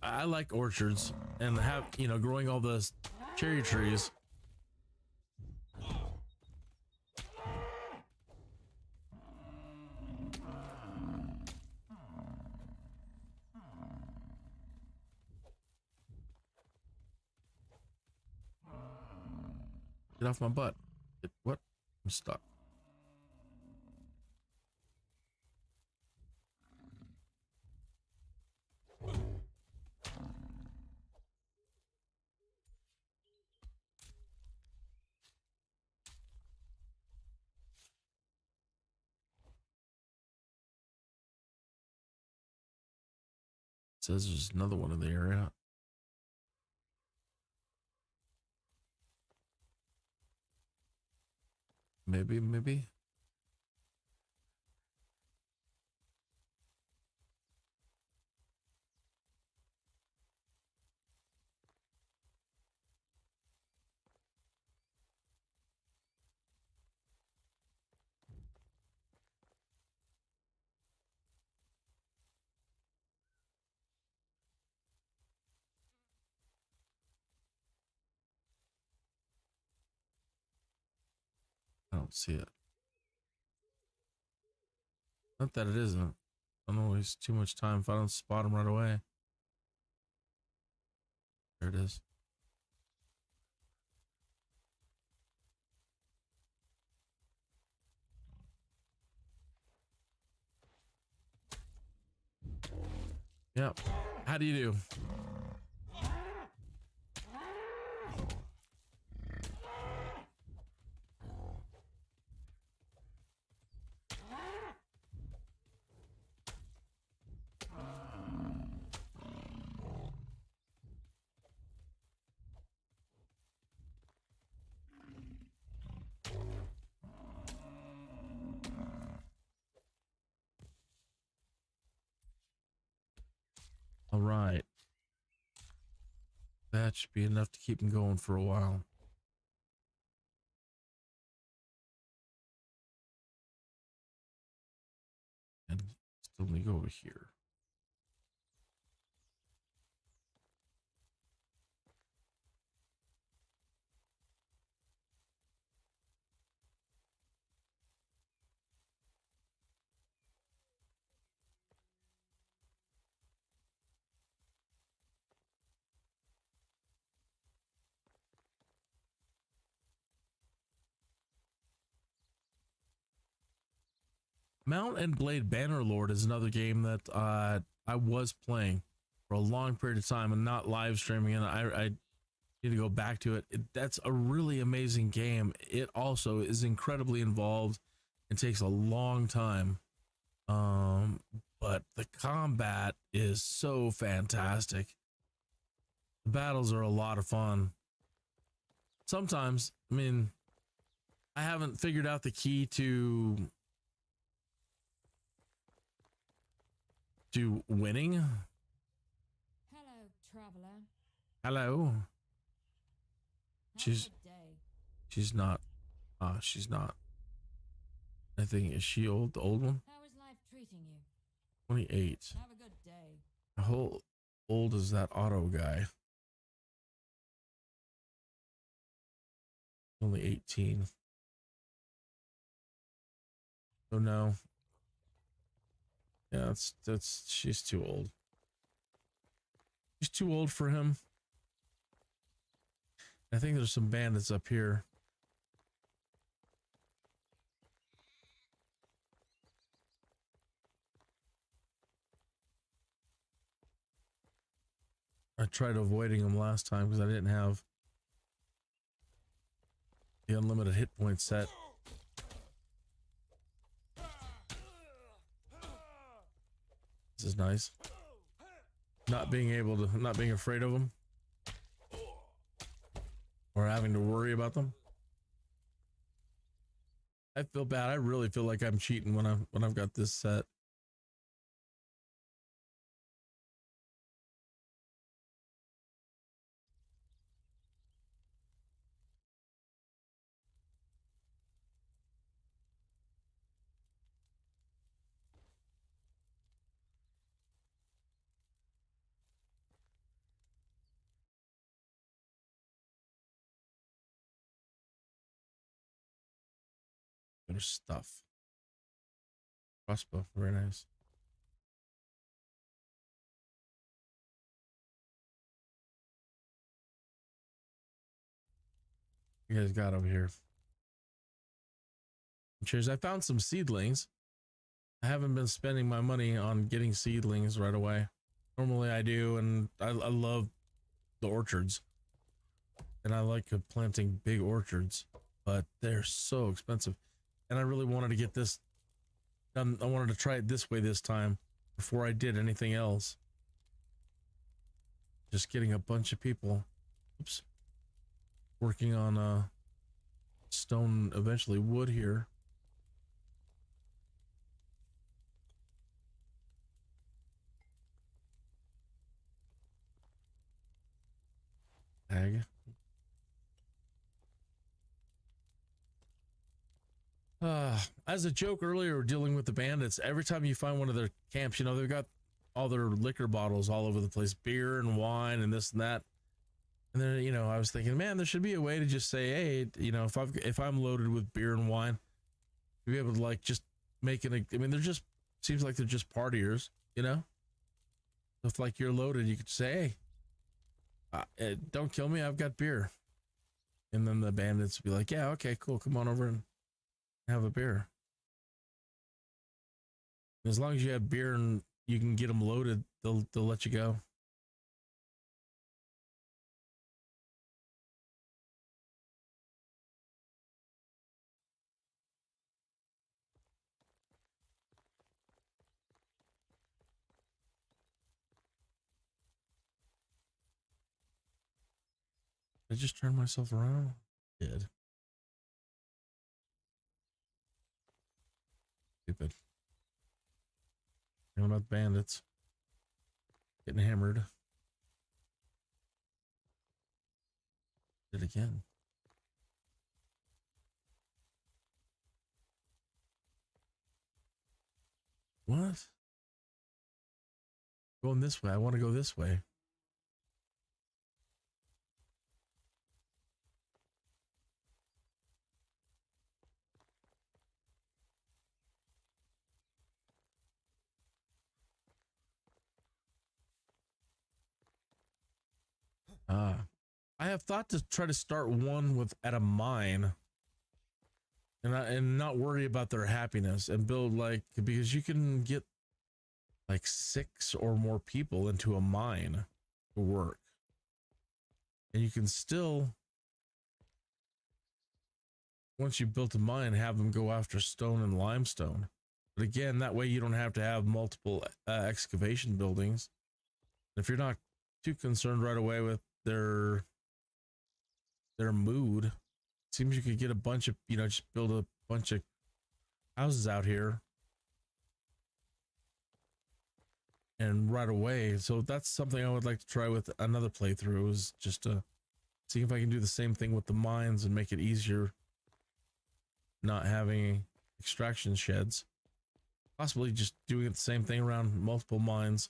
I like orchards and have, you know, growing all the cherry trees. Get off my butt. What? I'm stuck. It says there's another one in the area. Maybe. I don't see it. Not that it isn't. I don't waste too much time if I don't spot them right away. There it is. Yep. How do you do? All right. That should be enough to keep him going for a while. And still need to go over here. Mount and Blade Bannerlord is another game that I was playing for a long period of time and not live streaming, and I need to go back to it. That's a really amazing game. It also is incredibly involved and takes a long time. But the combat is so fantastic. The battles are a lot of fun. Sometimes, I mean, I haven't figured out the key to winning. Hello, traveler. Hello. Have She's a good day. she's not. She's not. I think, is she old? The old one? How is life treating you? 28. Have a good day. How old is that auto guy? Only 18. Oh no. Yeah, that's she's too old. She's too old for him. I think there's some bandits up here. I tried avoiding them last time because I didn't have the unlimited hit point set. This is nice. Not being afraid of them or having to worry about them. I feel bad. I really feel like I'm cheating when I've got this set. There's stuff. Crossbow, very nice. You guys got over here. Cheers. I found some seedlings. I haven't been spending my money on getting seedlings right away. Normally I do, and I love the orchards. And I like planting big orchards, but they're so expensive. And I really wanted to get this done. I wanted to try it this way this time before I did anything else. Just getting a bunch of people, oops, working on stone, eventually wood here. Ag. As a joke earlier, dealing with the bandits, every time you find one of their camps, you know, they've got all their liquor bottles all over the place, beer and wine and this and that. And then, you know, I was thinking, man, there should be a way to just say, hey, you know, if I'm loaded with beer and wine, to be able to like just make it. I mean, they're just seems like they're just partiers, you know. If like you're loaded, you could say, hey, don't kill me, I've got beer. And then the bandits would be like, yeah, okay, cool, come on over and have a beer. As long as you have beer and you can get them loaded, they'll let you go. I just turned myself around. Did. Stupid. What about bandits? Getting hammered. Did it again. What? Going this way. I want to go this way. I have thought to try to start one with at a mine and not worry about their happiness and build like, because you can get like 6 or more people into a mine to work, and you can still, once you built a mine, have them go after stone and limestone. But again, that way you don't have to have multiple excavation buildings. If you're not too concerned right away with their mood, seems you could get a bunch of, you know, just build a bunch of houses out here and right away. So that's something I would like to try with another playthrough, is just to see if I can do the same thing with the mines and make it easier not having extraction sheds, possibly just doing the same thing around multiple mines.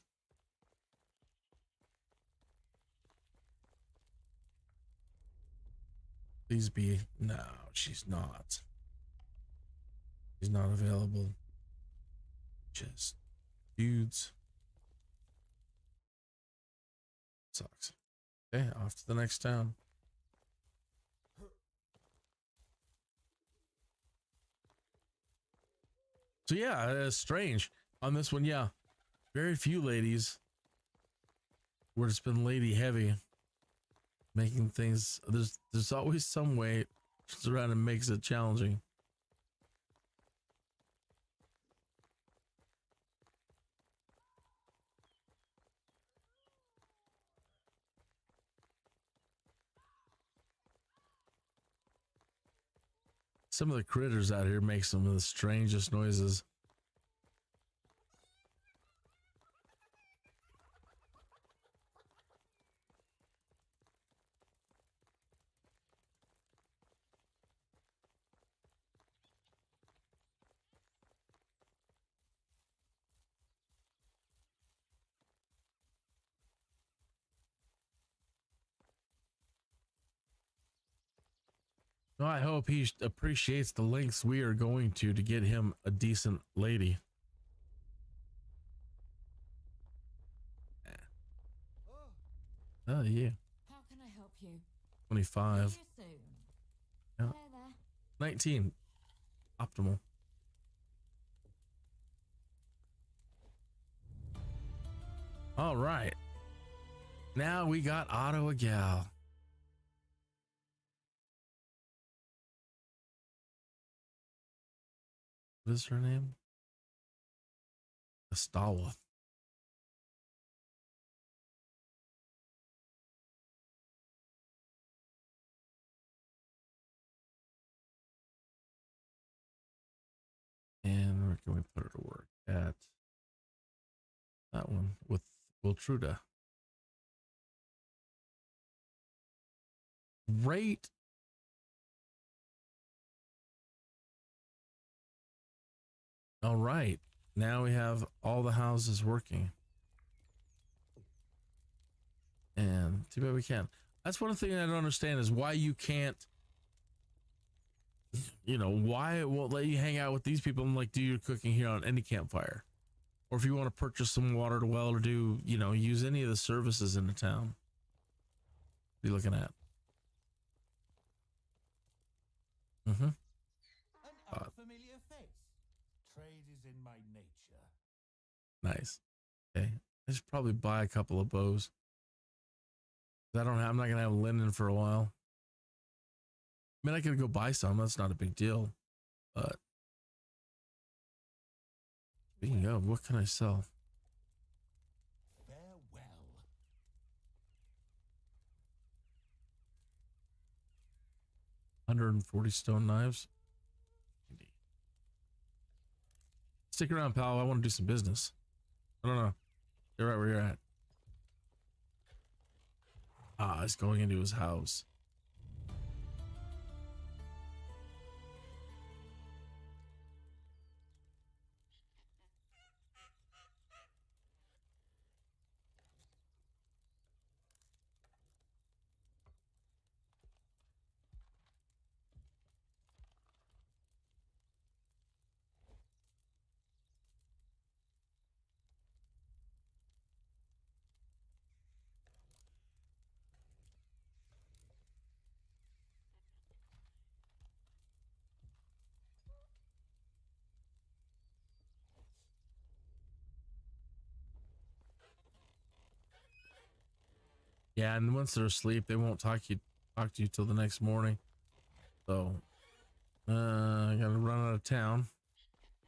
Please be. No, she's not. She's not available. Just dudes. Sucks. Okay, off to the next town. So yeah, it's strange on this one. Yeah, very few ladies, where it's been lady heavy, making things. There's always some way around and makes it challenging. Some of the critters out here make some of the strangest noises. No, I hope he appreciates the lengths we are going to get him a decent lady. Oh yeah. How can I help you? 25. See you soon. Yeah. Hello there. 19. Optimal. All right. Now we got Otto a gal. What is her name? Astawa. And where can we put her to work? At that one with Wiltruda. Great. All right. Now we have all the houses working. And too bad we can't. That's one thing I don't understand, is why you can't, you know, why it won't let you hang out with these people and like do your cooking here on any campfire. Or if you want to purchase some water to well, or do, you know, use any of the services in the town. What are you looking at? Mm-hmm. An unfamiliar face. Trade is in my nature. Nice. Okay. I should probably buy a couple of bows. I'm not gonna have linen for a while. I mean, I could go buy some. That's not a big deal. But speaking of, what can I sell? Farewell. 140 stone knives. Stick around, pal. I want to do some business. I don't know. You're right where you're at. Ah, he's going into his house. Yeah, and once they're asleep, they won't talk to you till the next morning. So, I gotta run out of town.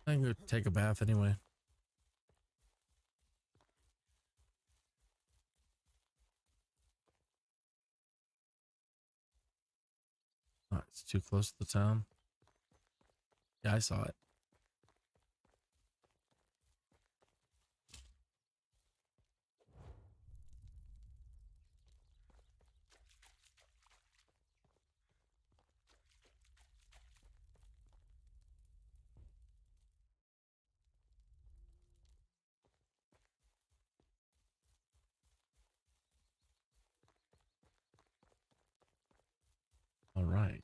I can go take a bath anyway. Oh, it's too close to the town. Yeah, I saw it. All right.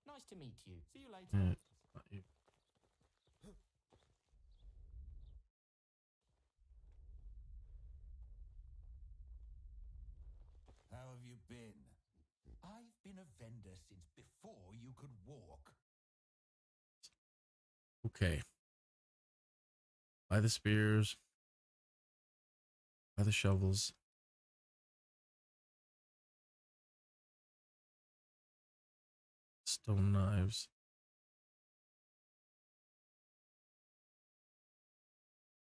Nice to meet you. See you later. Yeah, not you. How have you been? I've been a vendor since before you could walk. Okay. Buy the spears. Buy the shovels. Stone knives.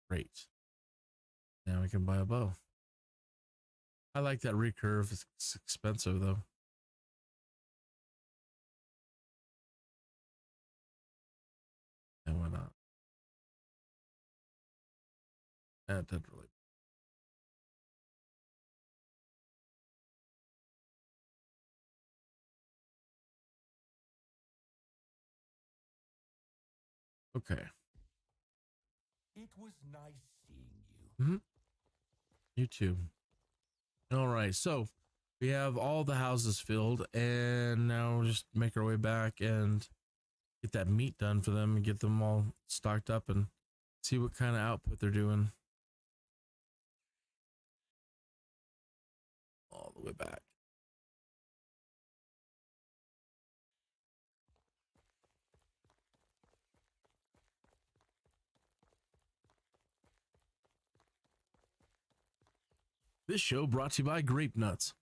Great. Now we can buy a bow. I like that recurve. It's expensive though. And why not? That didn't really. Okay. It was nice seeing you. Mm-hmm. You too. All right. So we have all the houses filled, and now we'll just make our way back and get that meat done for them and get them all stocked up and see what kind of output they're doing. All the way back. This show brought to you by Grape Nuts.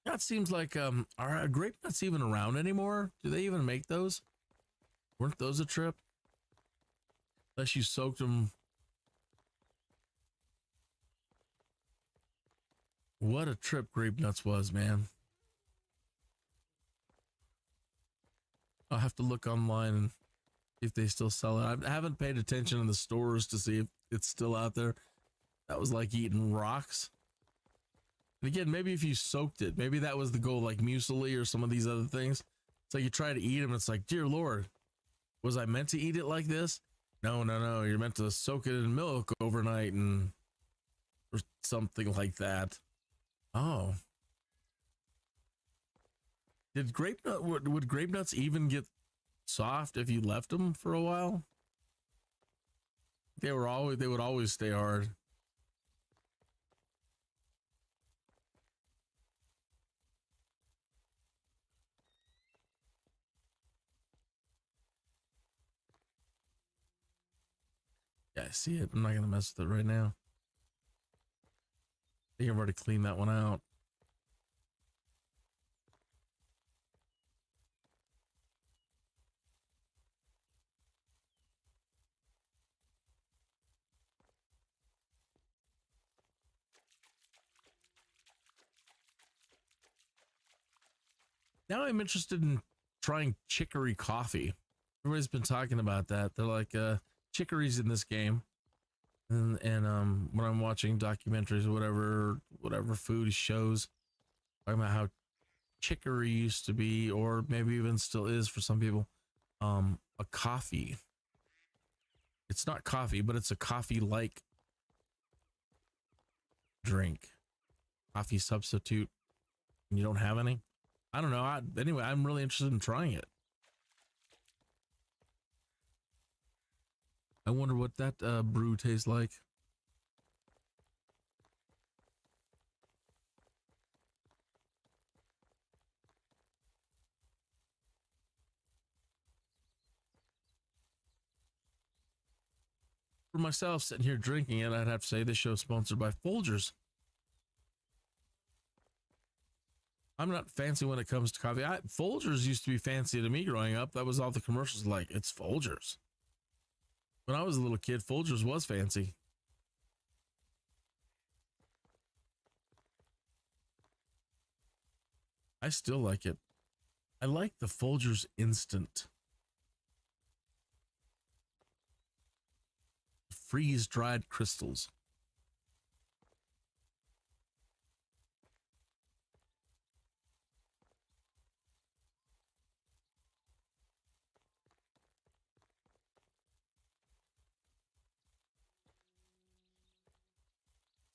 That seems like are Grape Nuts even around anymore? Do they even make those? Weren't those a trip? Unless you soaked them. What a trip Grape Nuts was, man. I'll have to look online and see if they still sell it. I haven't paid attention in the stores to see if it's still out there. That was like eating rocks. And again, maybe if you soaked it, maybe that was the goal, like muesli or some of these other things. So you try to eat them, it's like, dear Lord, was I meant to eat it like this? No, no, no. You're meant to soak it in milk overnight and or something like that. Oh. Did grape nut would grape nuts even get soft if you left them for a while? They would always stay hard. Yeah, I see it. I'm not gonna mess with it right now. I think I've already cleaned that one out. Now I'm interested in trying chicory coffee. Everybody's been talking about that. They're like, chicory's in this game. And when I'm watching documentaries or whatever food shows, talking about how chicory used to be, or maybe even still is for some people, a coffee. It's not coffee, but it's a coffee-like drink. Coffee substitute. You don't have any? I don't know. Anyway, I'm really interested in trying it. I wonder what that brew tastes like. For myself, sitting here drinking it, I'd have to say this show is sponsored by Folgers. I'm not fancy when it comes to coffee. Folgers used to be fancy to me growing up. That was all the commercials like, it's Folgers. When I was a little kid, Folgers was fancy. I still like it. I like the Folgers Instant. Freeze-dried crystals.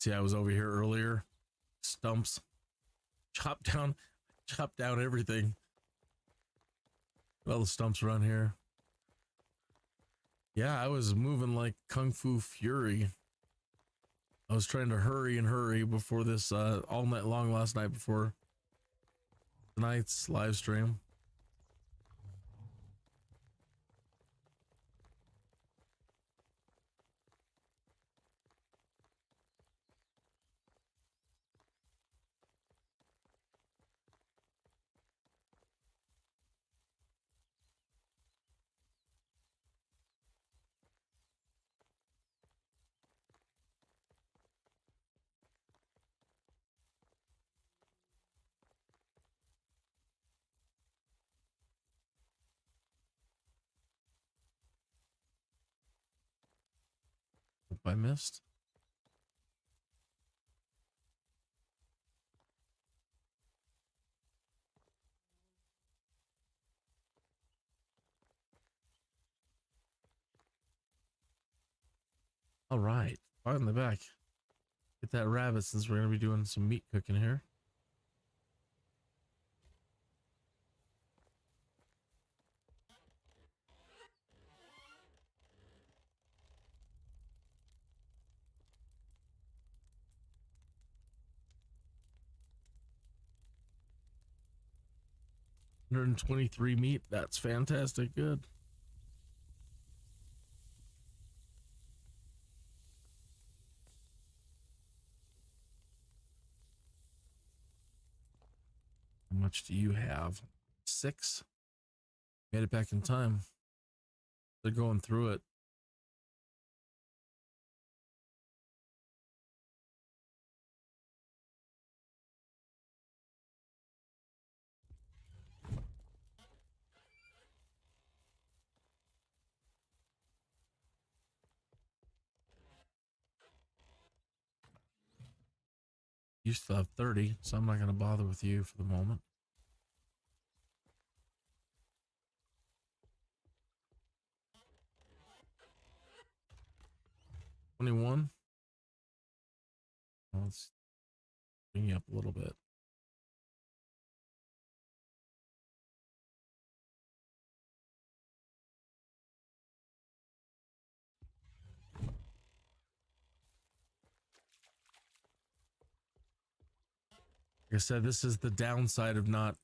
See, I was over here earlier. Stumps. Chop down everything. All the stumps around here. Yeah, I was moving like Kung Fu Fury. I was trying to hurry before this all night long last night before tonight's live stream. Hope I missed. All right, finally back. Get that rabbit since we're gonna be doing some meat cooking here. $123 meat. That's fantastic. Good. How much do you have? 6. Made it back in time. They're going through it. You still have 30, so I'm not going to bother with you for the moment. $21. Let's bring you up a little bit. Like I said, this is the downside of not.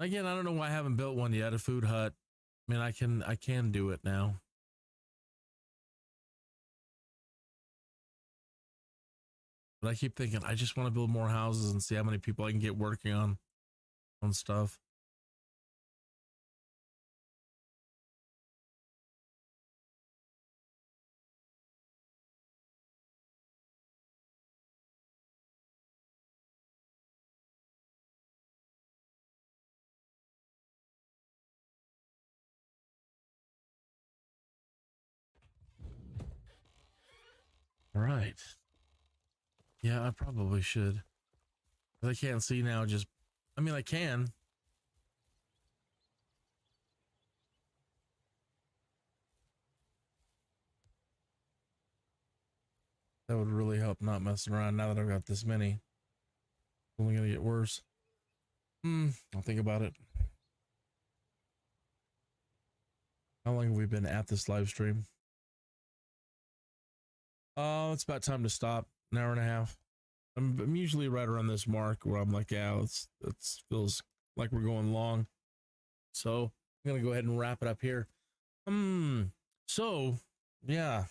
Again, I don't know why I haven't built one yet, a food hut. I mean, I can do it now. But I keep thinking, I just want to build more houses and see how many people I can get working on stuff. All right. Yeah, I probably should. I can't see now. Just, I mean, I can. That would really help not messing around now that I've got this many. Only gonna get worse. I'll think about it. How long have we been at this live stream? Oh, it's about time to stop. An hour and a half. I'm usually right around this mark where I'm like, yeah, it feels like we're going long. So I'm gonna go ahead and wrap it up here. So yeah,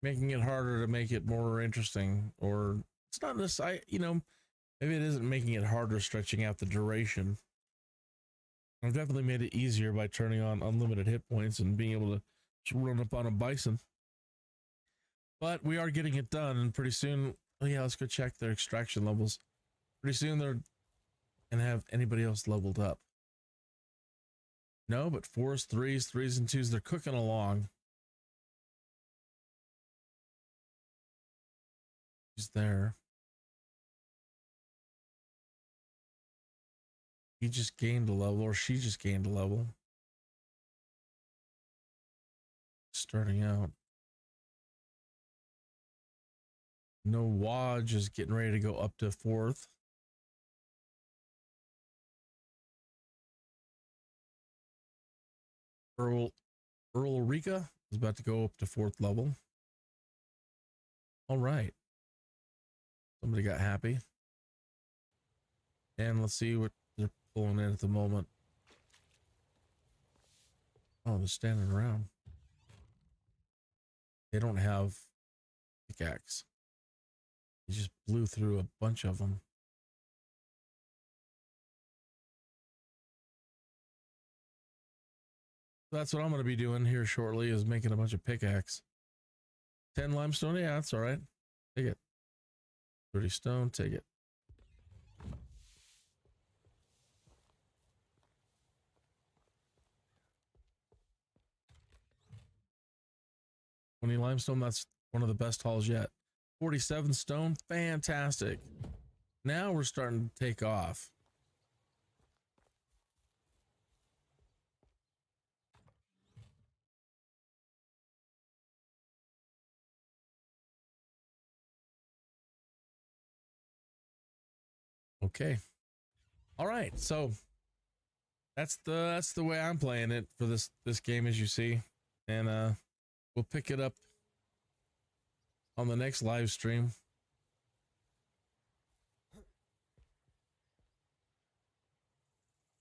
making it harder to make it more interesting, or it's not necessarily, maybe it isn't making it harder, stretching out the duration. I've definitely made it easier by turning on unlimited hit points and being able to just run up on a bison. But we are getting it done, and pretty soon, oh yeah, let's go check their extraction levels. Pretty soon they're gonna have anybody else leveled up. No, but 4s, 3s, 3s, and 2s, they're cooking along. He's there. He just gained a level, or she just gained a level. Starting out. No, Waj is getting ready to go up to 4th. Earl Rica is about to go up to 4th level. All right. Somebody got happy. And let's see what they're pulling in at the moment. Oh, they're standing around. They don't have pickaxe. He just blew through a bunch of them. That's what I'm going to be doing here shortly, is making a bunch of pickaxe. 10 limestone, yeah, that's all right. Take it. 30 stone, take it. $20 limestone, that's one of the best hauls yet. 47 stone, fantastic. Now we're starting to take off. Okay. All right. So that's the way I'm playing it for this game, as you see. And we'll pick it up on the next live stream.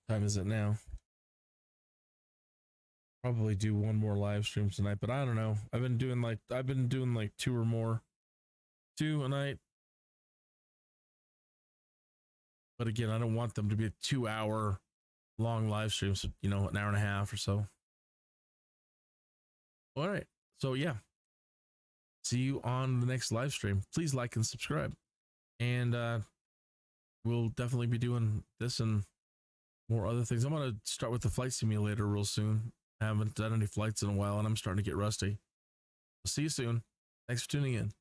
Time is it now? Probably do one more live stream tonight, but I don't know. I've been doing like 2 or more. 2 a night. But again, I don't want them to be a 2-hour long live stream, so an hour and a half or so. All right. So yeah. See you on the next live stream. Please like and subscribe. And we'll definitely be doing this and more other things. I'm going to start with the flight simulator real soon. I haven't done any flights in a while, and I'm starting to get rusty. I'll see you soon. Thanks for tuning in.